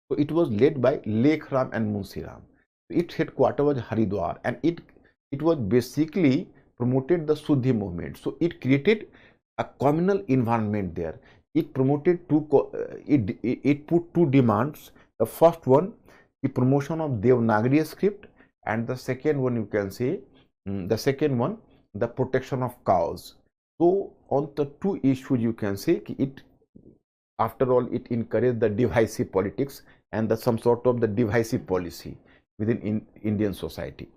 so it was led by Lekram and Munsiram. Its headquarters was Haridwar, and it was basically promoted the Shuddhi movement. So it created a communal environment there. It promoted it put two demands. The first one, the promotion of Devanagari script, and the second one, you can say, the protection of cows. So on the two issues, you can say it, after all, it encouraged the divisive politics and some sort of the divisive policy within Indian society.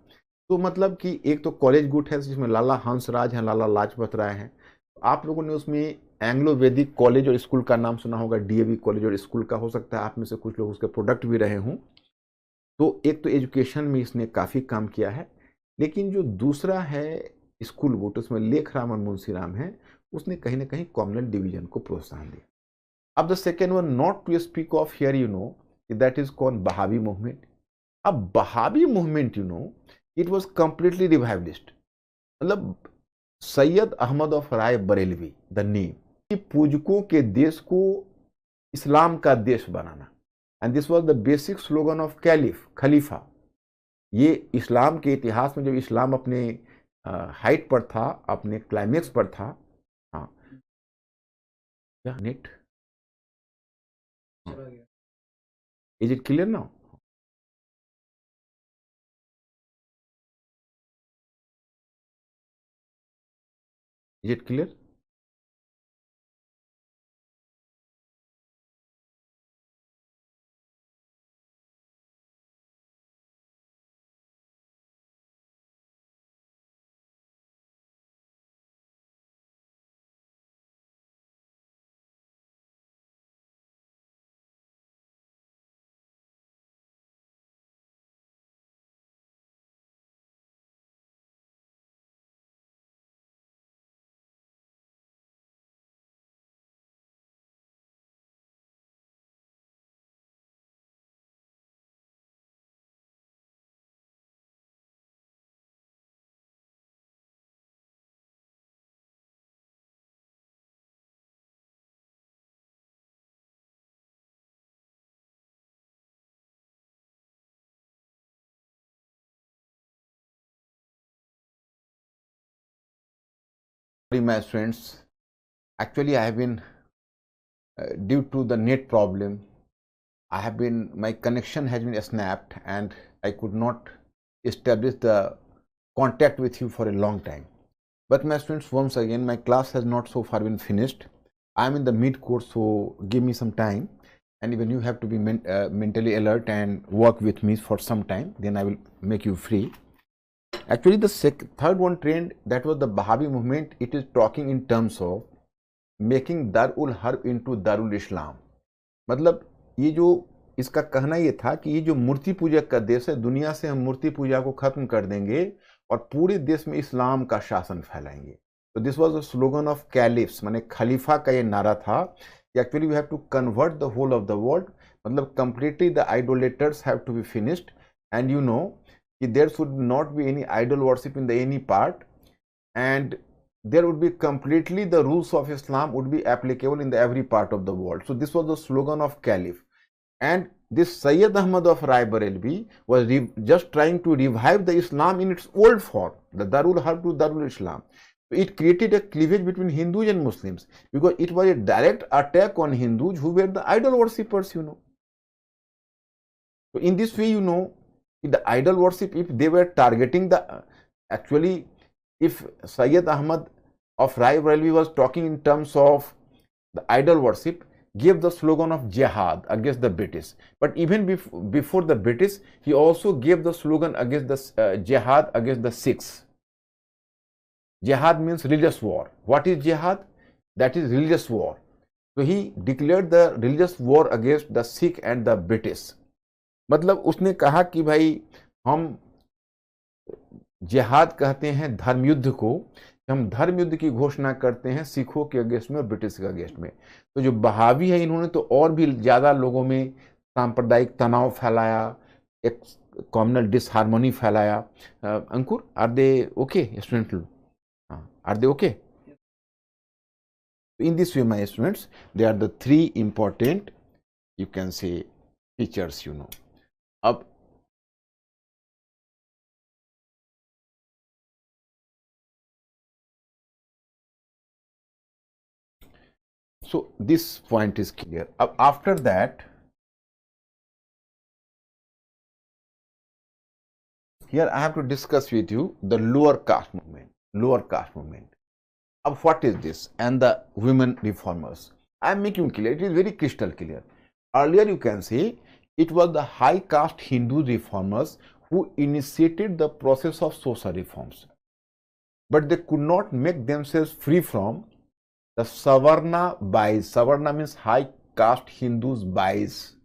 तो मतलब कि एक तो college गुट है जिसमें लाला हंसराज हैं, लाला लाजपत राय हैं। आप लोगों ने उसमें एंग्लो वैदिक कॉलेज और स्कूल का नाम सुना होगा, डीएवी कॉलेज और स्कूल का, हो सकता है आप में से कुछ लोग उसके प्रोडक्ट भी रहे हों। तो एक तो एजुकेशन में इसने काफ़ी काम किया है, लेकिन जो दूसरा है स्कूल गुट, उसमें लेखराम और मुंशीराम है, उसने कहीं ना कहीं कॉमनल डिवीजन को प्रोत्साहन दिया। अब the second one not to speak of here, you know, that is called Wahabi movement. अब Wahabi movement, you know, it was completely revivalist. मतलब Syed Ahmad of Rae Barelvi the name, पूजकों के देश को इस्लाम का देश बनाना, and this was the basic slogan of caliph, खलीफा। ये इस्लाम के इतिहास में जब इस्लाम अपने हाइट पर था, अपने क्लाइमेक्स पर था। हाँ, क्या net, is it clear now? Is it clear? My friends, actually I have been due to the net problem, my connection has been snapped and I could not establish the contact with you for a long time. But my students, once again, my class has not so far been finished. I am in the mid course, so give me some time, and even you have to be mentally alert and work with me for some time, then I will make you free. Actually, the third one trend, that was the Bahavi movement. It is talking in terms of making दारुल हर्ब into दारुल इस्लाम। मतलब ये जो इसका कहना ये था कि ये जो मूर्ति पूजा का देश है, दुनिया से हम मूर्ति पूजा को खत्म कर देंगे और पूरे देश में इस्लाम का शासन फैलाएंगे। तो this was the slogan of caliphs, माने खलीफा का ये नारा था कि actually we have to convert the whole of the world, मतलब completely the idolaters have to be finished, and you know कि there should not be any idol worship in the any part, and there would be completely the rules of Islam would be applicable in the every part of the world. So this was the slogan of Caliph, and this Sayyid Ahmad of Rai Barelvi was just trying to revive the Islam in its old form, the Darul Harb to Darul Islam. So it created a cleavage between Hindus and Muslims because it was a direct attack on Hindus who were the idol worshippers, you know. So in this way, you know, the idol worship, if they were targeting the actually, if Sayyid Ahmad of Rai Barelvi was talking in terms of the idol worship, gave the slogan of jihad against the British. But even before the British, he also gave the slogan against the jihad against the Sikhs. Jihad means religious war. What is jihad? That is religious war. So he declared the religious war against the Sikh and the British. मतलब उसने कहा कि भाई हम जिहाद कहते हैं धर्म युद्ध को, हम धर्म युद्ध की घोषणा करते हैं सिखों के अगेंस्ट में और ब्रिटिश के अगेंस्ट में। तो जो बहावी है, इन्होंने तो और भी ज़्यादा लोगों में सांप्रदायिक तनाव फैलाया, एक कॉम्युनल डिसहार्मोनी फैलाया। Ankur, are they okay student? Are they okay? In this way, my students, they are the three important, you can say, features, you know. Ab so this point is clear. After that, here I have to discuss with you the lower caste movement. Lower caste movement. What is this? And the women reformers. I am making clear. It is very crystal clear. Earlier, you can say it was the high caste Hindu reformers who initiated the process of social reforms, but they could not make themselves free from the Savarna bias. Savarna means high caste Hindus bias,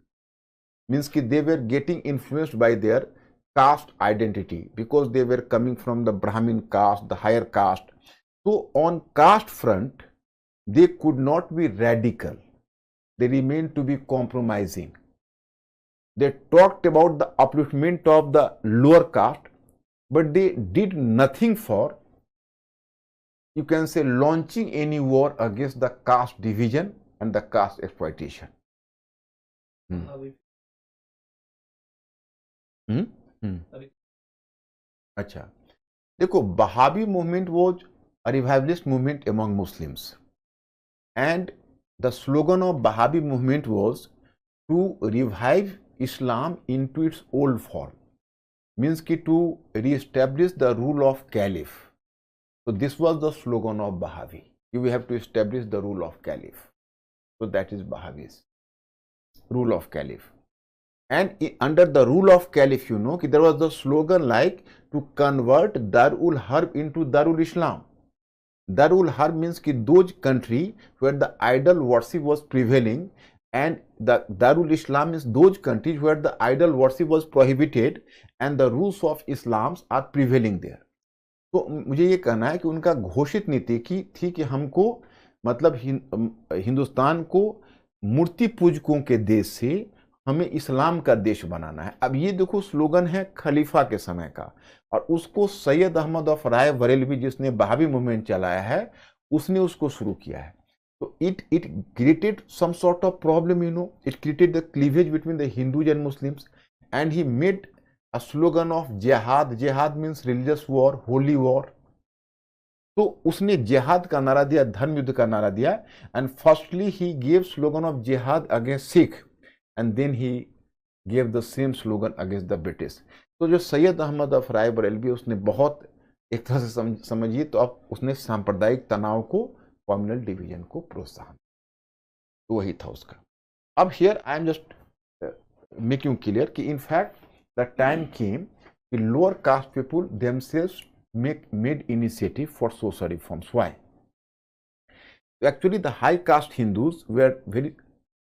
means that they were getting influenced by their caste identity because they were coming from the Brahmin caste, the higher caste. So on caste front, they could not be radical. They remained to be compromising. They talked about the upliftment of the lower caste, but they did nothing for, you can say, launching any war against the caste division and the caste exploitation. अच्छा, देखो, Wahhabi movement was a revivalist movement among Muslims, and the slogan of Wahhabi movement was to revive Islam into its old form, means ki to re-establish the rule of caliph. So this was the slogan of Wahhabi. We have to establish the rule of caliph. So that is Wahhabi's rule of caliph. And under the rule of caliph, you know, there was the slogan like to convert Darul Harb into Darul Islam. Darul Harb means that those country where the idol worship was prevailing, and the Darul Islam means those countries where the idol worship was prohibited and the rules of Islam are prevailing there. तो मुझे ये कहना है कि उनका घोषित नीति की थी कि हमको, मतलब हिंदुस्तान को मूर्ति पूजकों के देश से हमें इस्लाम का देश बनाना है। अब ये देखो स्लोगन है खलीफा के समय का, और उसको सैयद अहमद ऑफ राय बरेलवी, जिसने वहाबी मूवमेंट चलाया है, उसने उसको शुरू किया है। तो it created some sort of problem, you know, it created the cleavage between the Hindus and Muslims, and he made a slogan of jihad. Jihad means religious war, holy war. तो उसने जिहाद का नारा दिया, धर्म युद्ध का नारा दिया, and firstly he gave slogan of jihad against Sikh, and then he gave the same slogan against the British. तो जो सैयद अहमद ऑफ राय बरेलवी, उसने बहुत एक तरह से समझिए तो अब उसने सांप्रदायिक तनाव को, कम्युनल डिवीजन को प्रोत्साहन, तो वही था उसका। अब here I am just making clear कि in fact the time came the lower caste people themselves made initiative for social reforms. Why? Actually, the high caste Hindus were very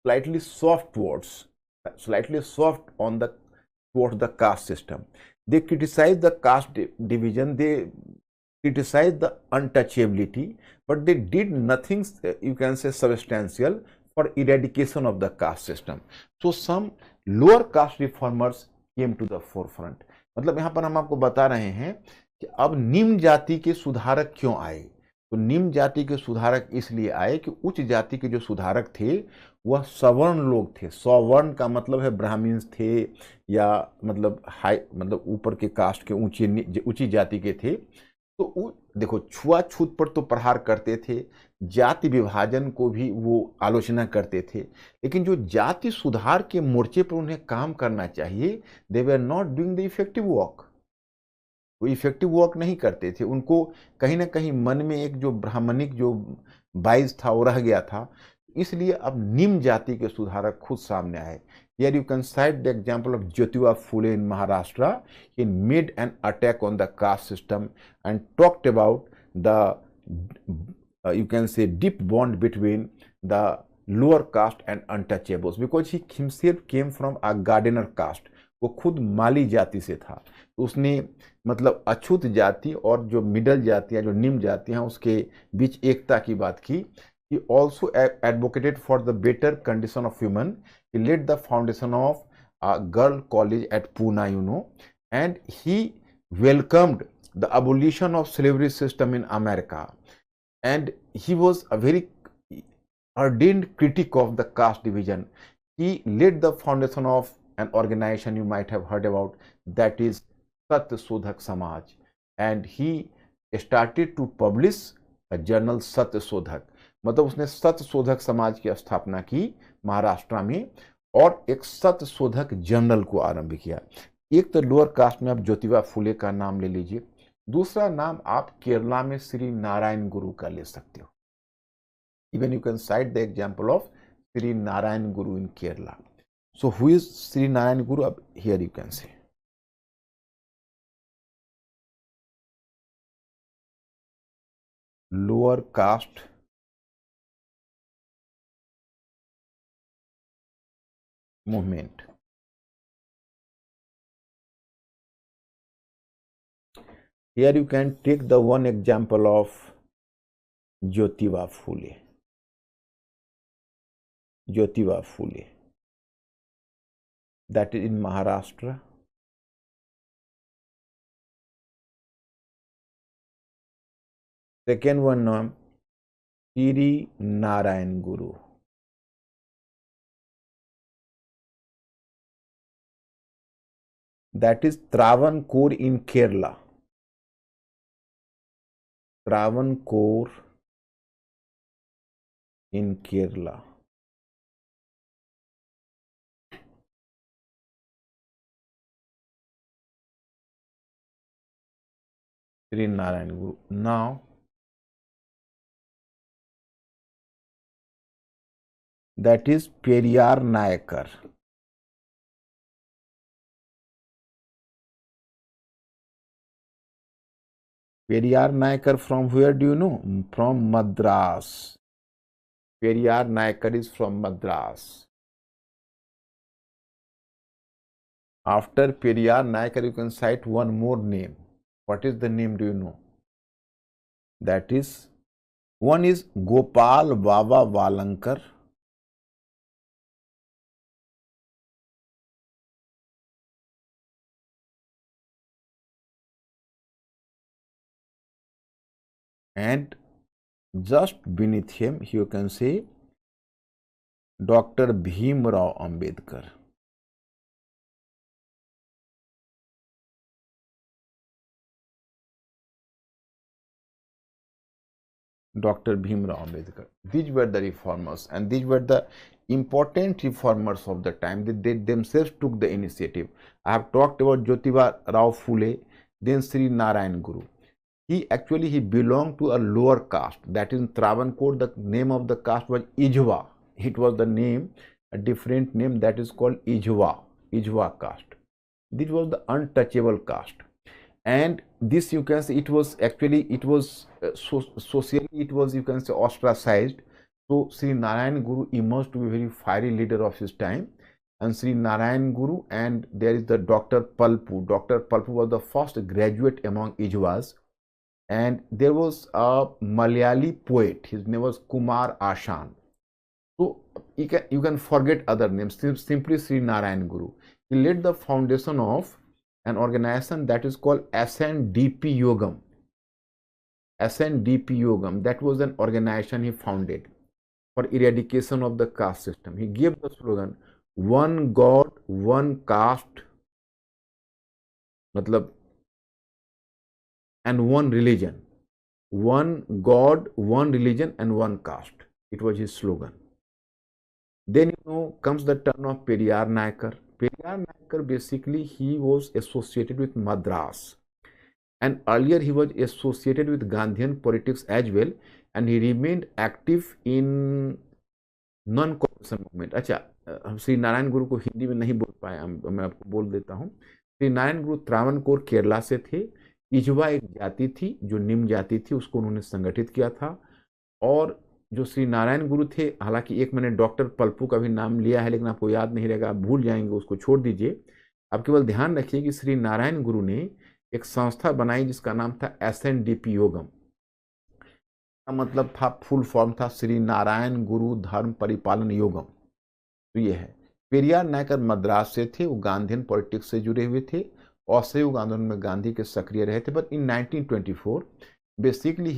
slightly soft towards, towards the caste system. They criticized the caste division, they criticized the untouchability, but they did nothing, you can say, substantial for eradication of the caste system. So some lower caste reformers came to the forefront. मतलब यहाँ पर हम आपको बता रहे हैं कि अब निम्न जाति के सुधारक क्यों आए। तो निम्न जाति के सुधारक इसलिए आए कि उच्च जाति के जो सुधारक थे वह सवर्ण लोग थे। सवर्ण का मतलब है ब्राह्मण्स थे, या मतलब हाई, मतलब ऊपर के कास्ट के, ऊंची जाति के थे। तो देखो, छुआछूत पर तो प्रहार करते थे, जाति विभाजन को भी वो आलोचना करते थे, लेकिन जो जाति सुधार के मोर्चे पर उन्हें काम करना चाहिए, they were not doing the effective work. वो इफेक्टिव वर्क नहीं करते थे। उनको कहीं ना कहीं मन में एक जो ब्राह्मणिक जो बाइज था वो रह गया था, इसलिए अब निम्न जाति के सुधारक खुद सामने आए। Here you can cite the example of Jyotiba Phule in Maharashtra. He made an attack on the caste system and talked about the, you can say, deep bond between the lower caste and untouchables, because he himself came from a gardener caste. वो खुद माली जाति से था। तो उसने मतलब अछूत जाति और जो मिडल जातियाँ, जो निम्न जातियाँ, उसके बीच एकता की बात की। He also advocated for the better condition of women. He laid the foundation of a girl college at Pune, you know, and he welcomed the abolition of slavery system in America. And he was a very ardent critic of the caste division. He laid the foundation of an organization you might have heard about, that is Satya Sodhak Samaj, and he started to publish a journal Satya Sodhak. मतलब उसने सत्य शोधक समाज की स्थापना की महाराष्ट्र में, और एक सत्य शोधक जर्नल को आरंभ किया। एक तो लोअर कास्ट में आप ज्योतिबा फुले का नाम ले लीजिए, दूसरा नाम आप केरला में श्री नारायण गुरु का ले सकते हो। Even you can cite the example of Shri Narayana Guru in Kerala. So who is Shri Narayana Guru? अब here you can say lower caste movement. Here you can take the one example of Jyotiba Phule. Jyotiba Phule. That is in Maharashtra. Second one name, Sri Narayan Guru. That is Travancore in Kerala. Travancore in Kerala. Sri Narayan Guru. Now, that is Periyar Nayakar. Periyar Nayakar from where do you know? From Madras. Periyar Nayakar is from Madras. After Periyar Nayakar, you can cite one more name. What is the name, do you know? That is, one is Gopal Baba Valankar. And just beneath him, you can say Dr. Bhimrao Ambedkar. Dr. Bhimrao Ambedkar. These were the reformers, and these were the important reformers of the time. They themselves took the initiative. I have talked about Jyotiba Rao Phule, then Sri Narayan Guru. He belonged to a lower caste. That is in Travancore. The name of the caste was Ijwa. It was the name, a different name, that is called Ijwa caste. This was the untouchable caste. And this, you can say, it was socially, it was, you can say, ostracized. So Sri Narayan Guru emerged to be a very fiery leader of his time. And Sri Narayan Guru, and there is the Dr. Palpu. Dr. Palpu was the first graduate among Ijwas. And there was a Malayali poet. His name was Kumar Ashan. So you can forget other names. Simply Sri Narayan Guru. He laid the foundation of an organization that is called SNDP Yogam. SNDP Yogam. That was an organization he founded for eradication of the caste system. He gave the slogan, "One God, one caste," matlab, and one religion. One God, one religion, and one caste. It was his slogan. Then comes the turn of Periyar Nayakar. Periyar Nayakar, basically he was associated with Madras, and earlier he was associated with Gandhian politics as well, and he remained active in non-cooperation movement. अच्छा, हम श्री नारायण गुरु को हिंदी में नहीं बोल पाए, मैं आपको बोल देता हूँ। श्री नारायण गुरु त्रावणकोर केरला से थे। इजवा एक जाति थी जो निम्न जाति थी, उसको उन्होंने संगठित किया था। और जो श्री नारायण गुरु थे, हालांकि एक मैंने डॉक्टर पल्पू का भी नाम लिया है, लेकिन आपको याद नहीं रहेगा, आप भूल जाएंगे, उसको छोड़ दीजिए। आप केवल ध्यान रखिए कि श्री नारायण गुरु ने एक संस्था बनाई जिसका नाम था SNDP योगम। का मतलब था, फुल फॉर्म था श्री नारायण गुरु धर्म परिपालन योगम। तो ये है। पेरियार नायकर मद्रास से थे, वो गांधीन पॉलिटिक्स से जुड़े हुए थे, असहयोग आंदोलन में गांधी के सक्रिय रहे थे। But in 1924 basically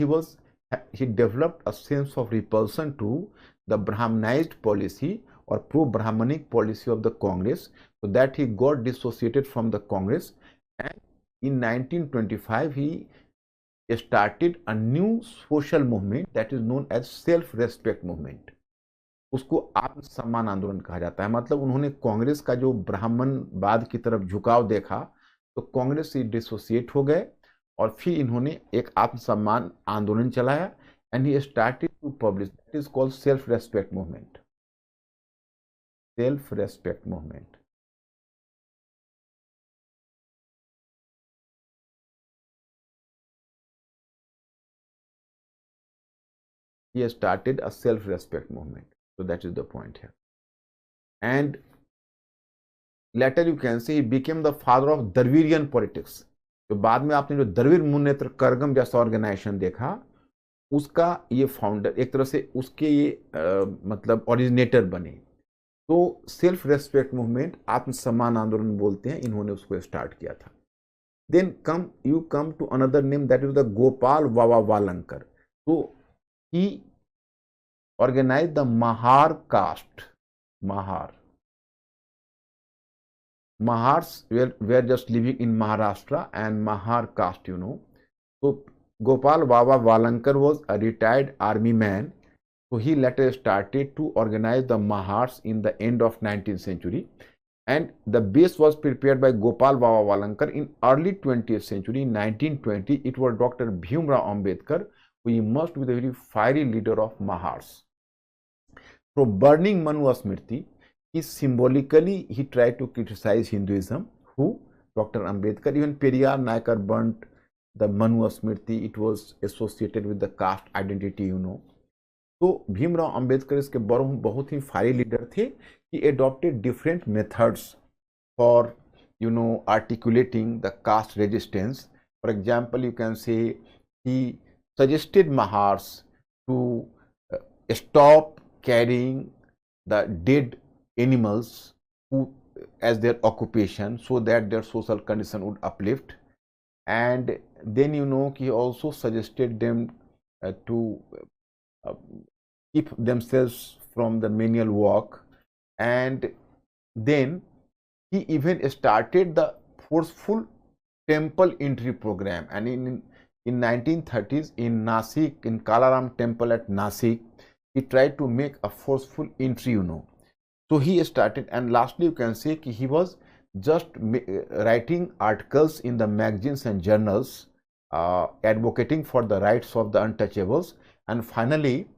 he developed a sense of repulsion to the Brahmanized policy or pro-Brahmanic policy of the Congress, so that he got dissociated from the Congress, and in 1925 he started a new social movement that is known as self-respect movement. उसको आत्मसम्मान आंदोलन कहा जाता है। मतलब उन्होंने कांग्रेस का जो ब्राह्मणवाद की तरफ झुकाव देखा, तो कांग्रेस से डिसोसिएट हो गए, और फिर इन्होंने एक आत्मसम्मान आंदोलन चलाया, and he started to publish, that is called self respect movement. Self respect movement. he started a self-respect movement. So that is the point here. And later you can say he became the father of Dravidian politics. तो बाद में आपने जो द्रविड़ मुन्नेत्र करगम जैसा organisation देखा, उसका ये founder, एक तरह से उसके ये मतलब ओरिजिनेटर बने. तो सेल्फ रेस्पेक्ट मूवमेंट, आत्मसम्मान आंदोलन बोलते हैं, इन्होंने उसको स्टार्ट किया था. Then you come to another name, that is the Gopal Baba Walangkar. तो he organized the Mahar caste. Mahars were just living in Maharashtra, and Mahar caste, you know. So Gopal Baba Walankar was a retired army man. So he later started to organize the Mahars in the end of 19th century. And the base was prepared by Gopal Baba Walankar in early 20th century. In 1920, it was Dr. Bhimrao Ambedkar who emerged with a very fiery leader of Mahars. So burning Manu Smriti is symbolically, he tried to criticize Hinduism. Who? Dr. Ambedkar. Even Periyar Nayakar burnt the Manu Smriti. It was associated with the caste identity, you know. तो भीमराव अंबेडकर इसके बहुत ही fiery leader थे. He adopted different methods for, you know, articulating the caste resistance. For example, you can say he suggested Mahars to stop carrying the dead animals as their occupation, so that their social condition would uplift. And then, you know, he also suggested them to keep themselves from the menial work. And then he even started the forceful temple entry program. And in 1930s in Nasik, in Kalaram temple at Nasik, he tried to make a forceful entry, you know. So he started, and lastly you can say he was just writing articles in the magazines and journals advocating for the rights of the untouchables. And finally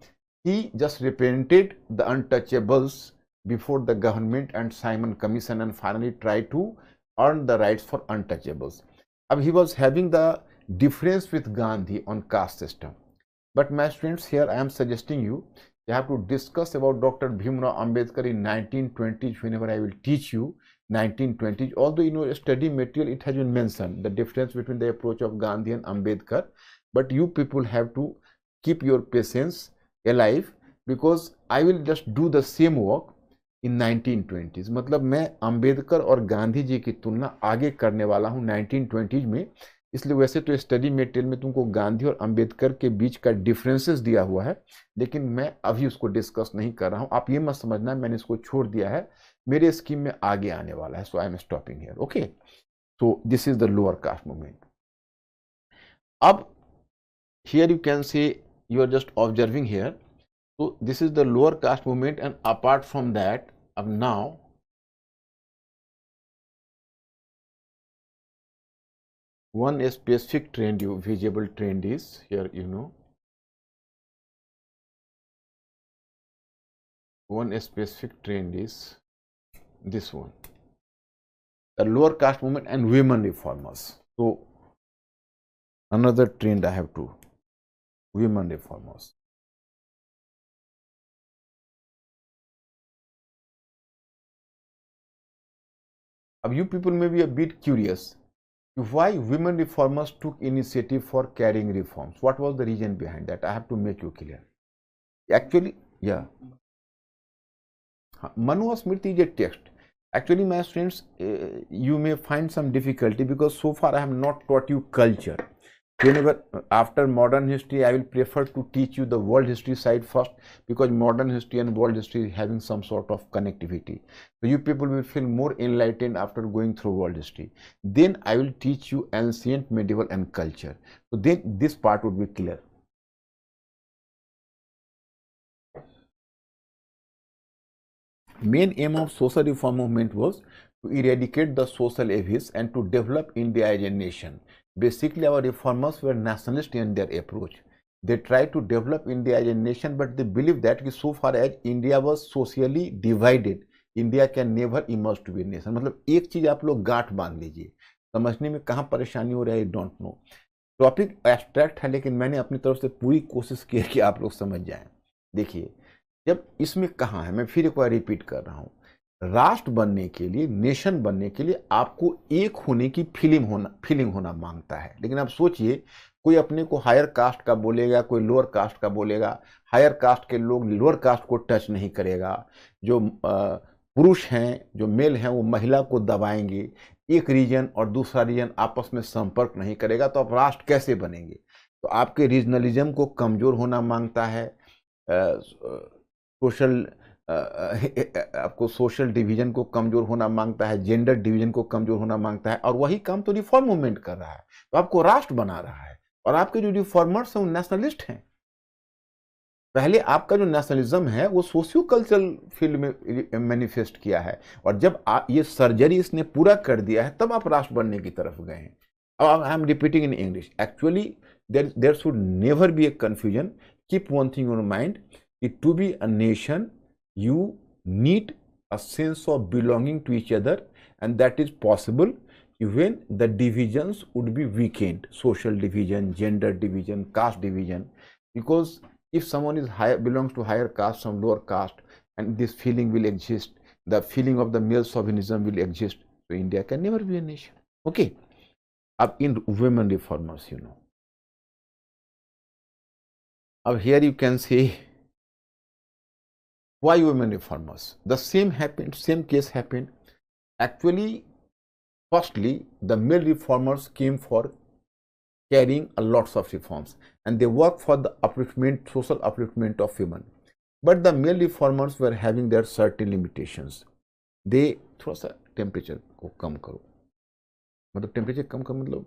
he just represented the untouchables before the government and Simon Commission, and finally tried to earn the rights for untouchables. He was having the difference with Gandhi on caste system. But my students, here I am suggesting you have to discuss about Dr. Bhimrao Ambedkar in 1920s whenever I will teach you 1920s. Although in your study material it has been mentioned the difference between the approach of Gandhi and Ambedkar, but you people have to keep your patience alive, because I will just do the same work in 1920s. मतलब मैं अंबेडकर और गांधी जी की तुलना आगे करने वाला हूँ 1920s में. इसलिए वैसे तो स्टडी मटेरियल में तुमको गांधी और अंबेडकर के बीच का डिफरेंसेस दिया हुआ है, लेकिन मैं अभी उसको डिस्कस नहीं कर रहा हूँ. आप ये मत समझना मैंने इसको छोड़ दिया है, मेरे स्कीम में आगे आने वाला है. So I am stopping here. Okay, so this is the lower caste movement. अब here you can say you are just observing here. So this is the lower caste movement, and apart from that, now one specific trend, visible trend is here, you know, one specific trend is this one, the lower caste movement and women reformers. So another trend I have to, women reformers. You people may be a bit curious why women reformers took initiative for carrying reforms. What was the reason behind that? I have to make you clear. Actually, yeah, Manu Smriti is a text. Actually, my students, you may find some difficulty because so far I have not taught you culture. Whenever after modern history, I will prefer to teach you the world history side first, because modern history and world history is having some sort of connectivity. So you people will feel more enlightened after going through world history. Then I will teach you ancient, medieval and culture. So then this part would be clear. Main aim of social reform movement was to eradicate the social evils and to develop India as a nation. Basically, our reformers were nationalist in their approach. They tried to develop India as a nation, but they believed that so far as India was socially divided, India can never emerge to be a nation. मतलब एक चीज आप लोग गांठ बांध लीजिए, समझने में कहाँ परेशानी हो रहा है, I don't know. Topic abstract है, लेकिन मैंने अपनी तरफ से पूरी कोशिश की है कि आप लोग समझ जाएं। देखिए, जब इसमें कहाँ है, मैं फिर एक बार रिपीट कर रहा हूँ, राष्ट्र बनने के लिए, नेशन बनने के लिए आपको एक होने की फीलिंग होना मांगता है। लेकिन आप सोचिए, कोई अपने को हायर कास्ट का बोलेगा, कोई लोअर कास्ट का बोलेगा, हायर कास्ट के लोग लोअर कास्ट को टच नहीं करेगा, जो पुरुष हैं, जो मेल हैं, वो महिला को दबाएंगे, एक रीजन और दूसरा रीजन आपस में संपर्क नहीं करेगा, तो आप राष्ट्र कैसे बनेंगे? तो आपके रीजनलिज्म को कमजोर होना मांगता है, सोशल आपको सोशल डिवीजन को कमजोर होना मांगता है, जेंडर डिवीजन को कमजोर होना मांगता है, और वही काम तो रिफॉर्म मूवमेंट कर रहा है। तो आपको राष्ट्र बना रहा है, और आपके जो रिफॉर्मर्स हैं वो नेशनलिस्ट हैं। पहले आपका जो नेशनलिज्म है वो सोशियो कल्चरल फील्ड में मैनिफेस्ट किया है, और जब ये सर्जरी इसने पूरा कर दिया है, तब आप राष्ट्र बनने की तरफ गए हैं। अब I am repeating in English, actually there should never be a confusion. Keep one thing in mind, to be a nation you need a sense of belonging to each other, and that is possible when the divisions would be weakened, social division, gender division, caste division. Because if someone is higher, belongs to higher caste, some lower caste, and this feeling will exist, the feeling of the male chauvinism will exist, so India can never be a nation. Okay, up in women reformers, अब here you can say, why women reformers? The same case happened. Actually, firstly, the male reformers came for carrying a lots of reforms, and they worked for the upliftment, social upliftment of women. But the male reformers were having their certain limitations. They थोड़ा सा temperature को कम करो, मतलब temperature कम करो मतलब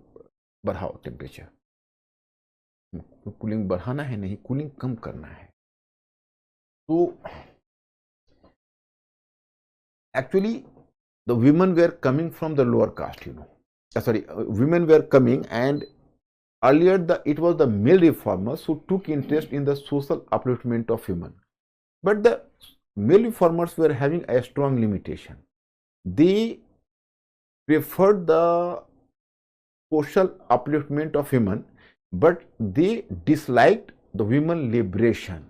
बढ़ाओ temperature, cooling बढ़ाना है नहीं, कूलिंग कम करना है। तो actually the women were coming from the lower caste, women were coming, and earlier it was the male reformers who took interest in the social upliftment of women. But the male reformers were having a strong limitation. They preferred the social upliftment of women, but they disliked the women liberation,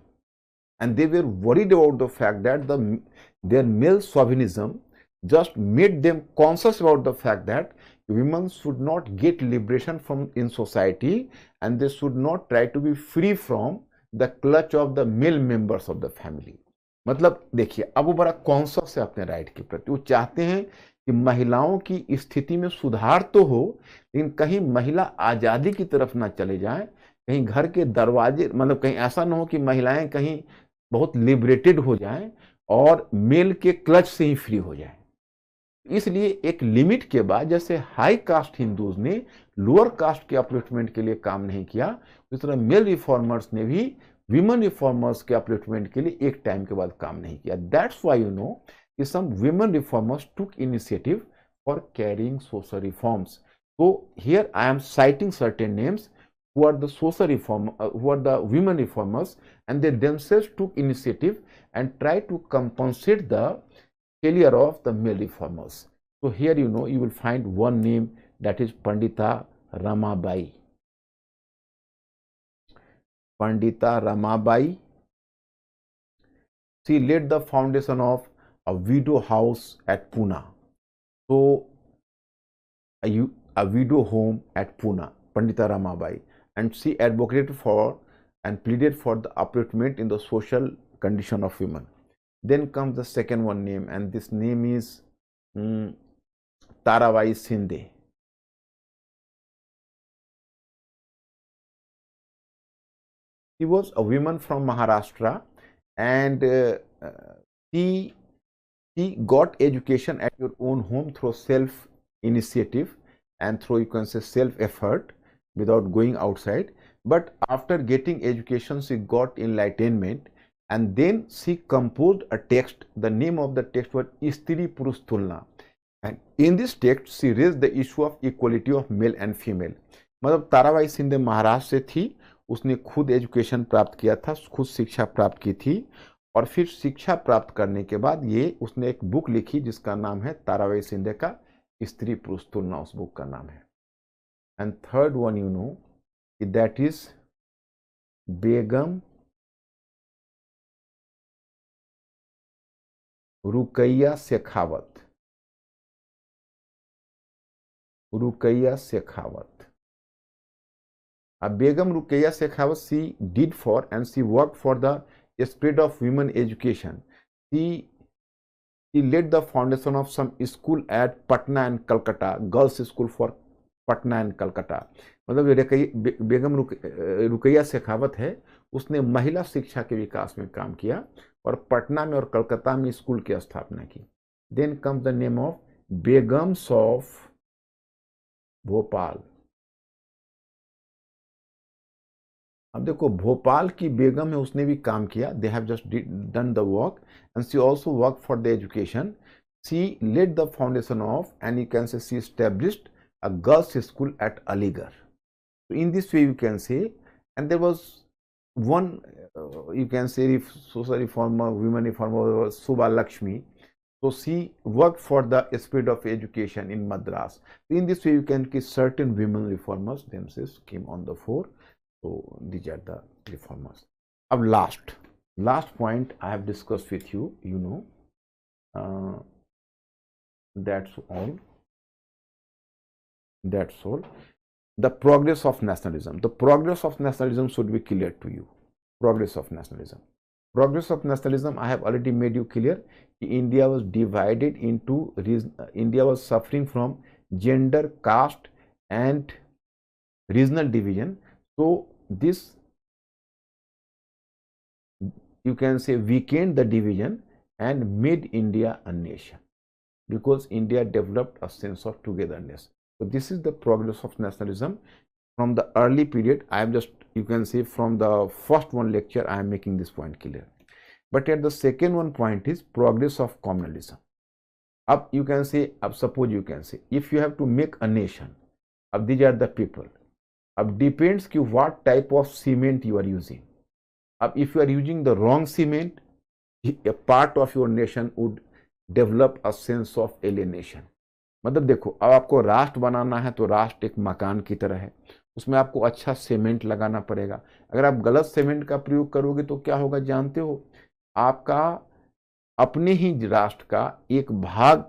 and they were worried about the fact that their male chauvinism just made them conscious about the fact that women should not get liberation from in society, and they should not try to be free from the clutch of the male members of the family. मतलब देखिए, अब वो बड़ा conscious है अपने right के प्रति। वो चाहते हैं कि महिलाओं की स्थिति में सुधार तो हो, लेकिन कहीं महिला आज़ादी की तरफ ना चले जाएं, कहीं घर के दरवाजे, मतलब कहीं ऐसा ना हो कि महिलाएं कहीं बहुत लिबरेटेड हो जाएं और मेल के क्लच से ही फ्री हो जाएं। इसलिए एक लिमिट के बाद, जैसे हाई कास्ट हिंदूज ने लोअर कास्ट के अपलिफ्टमेंट के लिए काम नहीं किया, उस तरह मेल रिफॉर्मर्स ने भी विमेन रिफॉर्मर्स के अपलिफ्टमेंट के लिए एक टाइम के बाद काम नहीं किया। दैट्स व्हाई कि some women reformers took initiative for carrying social reforms. So here I am citing certain names who are the who are the women reformers, and they themselves took initiative and tried to compensate the failure of the male reformers. So here you will find one name, that is Pandita Ramabai. Pandita Ramabai. She laid the foundation of a widow house at Pune. So a widow home at Pune, Pandita Ramabai, and she advocated for and pleaded for the upliftment in the social condition of women. Then comes the second one name, and this name is Tarabai Shinde. She was a woman from Maharashtra, and she got education at your own home through self initiative and through, you can say, self effort, without going outside. But after getting education, she got enlightenment, and then she composed a text. The name of the text was Istri Purush Tulna, and in this text she raised the issue of equality of male and female. मतलब ताराबाई शिंदे महाराष्ट्र से थी, उसने खुद education प्राप्त किया था, खुद शिक्षा प्राप्त की थी, और फिर शिक्षा प्राप्त करने के बाद उसने एक बुक लिखी जिसका नाम है ताराबाई शिंदे का स्त्री पुरुष तुलना, उस बुक का नाम है। And third one that is Begum Ruqayya Shekhawat. Ruqayya Shekhawat. Begum Ruqayya Shekhawat, she did for and she worked for the spread of women education. She laid the foundation of some school at Patna and Calcutta, girls school for Patna and Calcutta. मतलब बेगम रुकैया शेखावत है, उसने महिला शिक्षा के विकास में काम किया और पटना में और कलकत्ता में स्कूल की स्थापना की. Then comes the name of begums of Bhopal. अब देखो भोपाल की बेगम है, उसने भी काम किया. They have just done the work and she also work for the education. She led the foundation of and you can say she established a girls school at Aligarh. So in this way you can say, and there was one you can say social reformer, women reformer, Subha Lakshmi. So she worked for the spirit of education in Madras. So in this way you can see certain women reformers themselves came on the fore. So these are the reformers. Now last point I have discussed with you, you know, that's all. That's all. The progress of nationalism. The progress of nationalism should be clear to you. Progress of nationalism. Progress of nationalism, I have already made you clear. India was divided into, India was suffering from gender, caste and regional division. So this, you can say, weakened the division and made India a nation, because India developed a sense of togetherness. So this is the progress of nationalism from the early period. I am just, you can say, from the first one lecture I am making this point clear. But at the second one point is progress of communalism. Up you can say, up suppose you can say, if you have to make a nation, up these are the people. Up depends ki what type of cement you are using. Up if you are using the wrong cement, a part of your nation would develop a sense of alienation. मतलब देखो, अब आपको राष्ट्र बनाना है तो राष्ट्र एक मकान की तरह है, उसमें आपको अच्छा सीमेंट लगाना पड़ेगा. अगर आप गलत सीमेंट का प्रयोग करोगे तो क्या होगा जानते हो, आपका अपने ही राष्ट्र का एक भाग,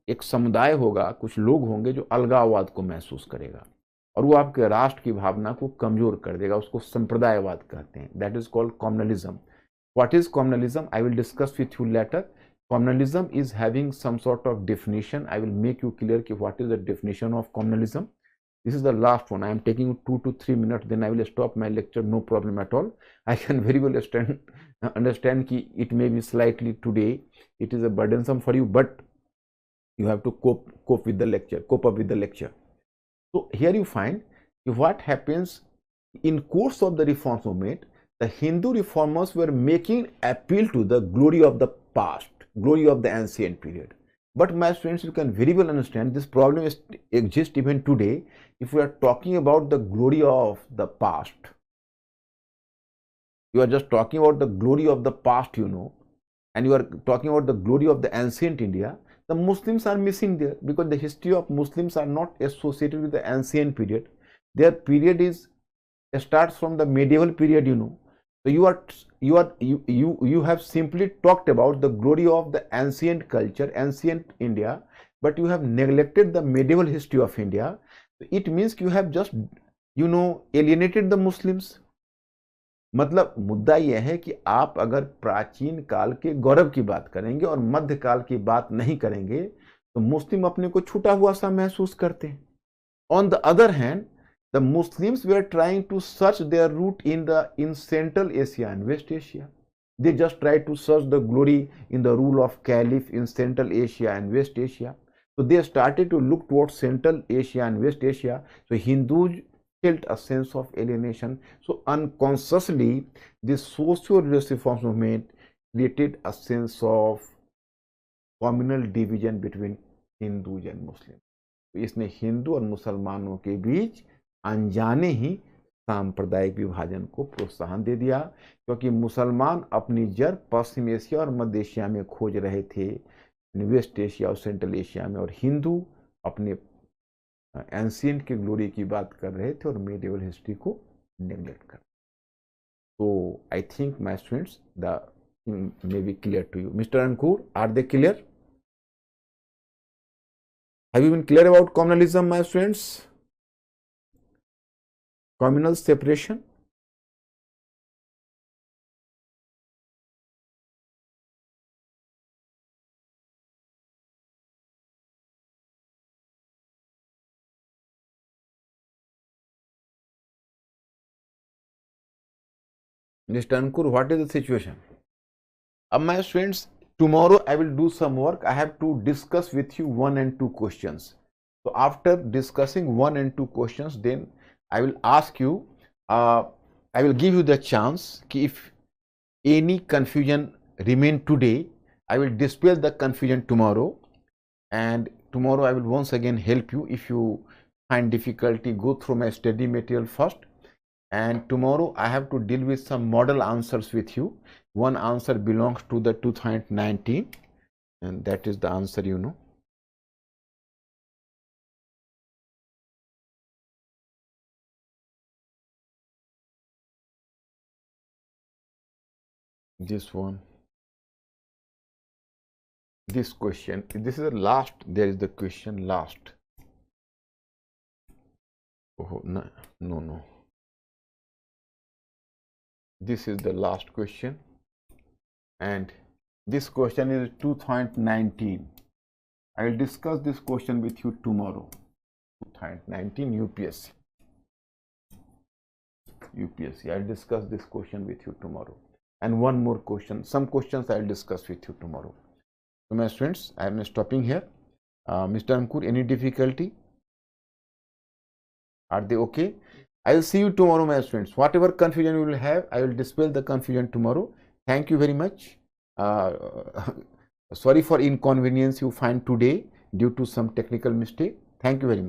एक समुदाय होगा, कुछ लोग होंगे जो अलगाववाद को महसूस करेगा और वो आपके राष्ट्र की भावना को कमजोर कर देगा. उसको संप्रदायवाद कहते हैं. That is called communalism. What is communalism? I will discuss with you later. Communalism is having some sort of definition. I will make you clear what is the definition of communalism. This is the last one. I am taking 2 to 3 minutes, then I will stop my lecture, no problem at all. I can very well understand that it may be slightly today, it is a burdensome for you, but you have to cope with the lecture, cope up with the lecture. So here you find what happens in course of the reform movement. The Hindu reformers were making appeal to the glory of the past, glory of the ancient period. But my students, you can very well understand this problem exists even today. If we are talking about the glory of the past, you are just talking about the glory of the past, you know, and you are talking about the glory of the ancient India, the Muslims are missing there, because the history of Muslims are not associated with the ancient period. Their period starts from the medieval period, you know. So you have simply talked about the glory of the ancient culture, ancient India, but you have neglected the medieval history of India. It means you have just, you know, alienated the Muslims. मतलब मुद्दा यह है कि आप अगर प्राचीन काल के गौरव की बात करेंगे और मध्यकाल की बात नहीं करेंगे तो मुस्लिम अपने को छूटा हुआ सा महसूस करते हैं. On the other hand, the Muslims were trying to search their root in Central Asia and West Asia. They just tried to search the glory in the rule of Caliph in Central Asia and West Asia. So they started to look towards Central Asia and West Asia. So Hindus felt a sense of alienation. So unconsciously, this socio-religious reform movement created a sense of communal division between Hindus and Muslims. तो इसने हिंदू और मुसलमानों के बीच अनजाने ही सांप्रदायिक विभाजन को प्रोत्साहन दे दिया, क्योंकि मुसलमान अपनी जड़ पश्चिम एशिया और मध्य एशिया में खोज रहे थे, वेस्ट एशिया और सेंट्रल एशिया में, और हिंदू अपने एंशियंट के ग्लोरी की बात कर रहे थे और मेडिवल हिस्ट्री को नेग्लेक्ट कर। तो I think my students the thing may be clear to you. Mister Ankur, are they clear? Have you been clear about communalism, my students? Communal separation? Mr. Ankur, what is the situation? My students, tomorrow I will do some work. I have to discuss with you 1 and 2 questions. So after discussing 1 and 2 questions, then I will ask you, I will give you the chance कि if any confusion remain today, I will dispel the confusion tomorrow, and tomorrow I will once again help you. If you find difficulty, go through my study material first, and tomorrow I have to deal with some model answers with you. One answer belongs to the 2019, and that is the answer, you know. This one, this question, this is the last, there is the question last. Oh, no, no, no. This is the last question, and this question is 2019. I will discuss this question with you tomorrow. 2019 UPSC. UPSC. I will discuss this question with you tomorrow. And one more question. Some questions I will discuss with you tomorrow. So my students, I am stopping here. Mr. Ankur, any difficulty? Are they okay? I will see you tomorrow, my students. Whatever confusion you will have, I will dispel the confusion tomorrow. Thank you very much. Sorry for inconvenience you find today due to some technical mistake. Thank you very much.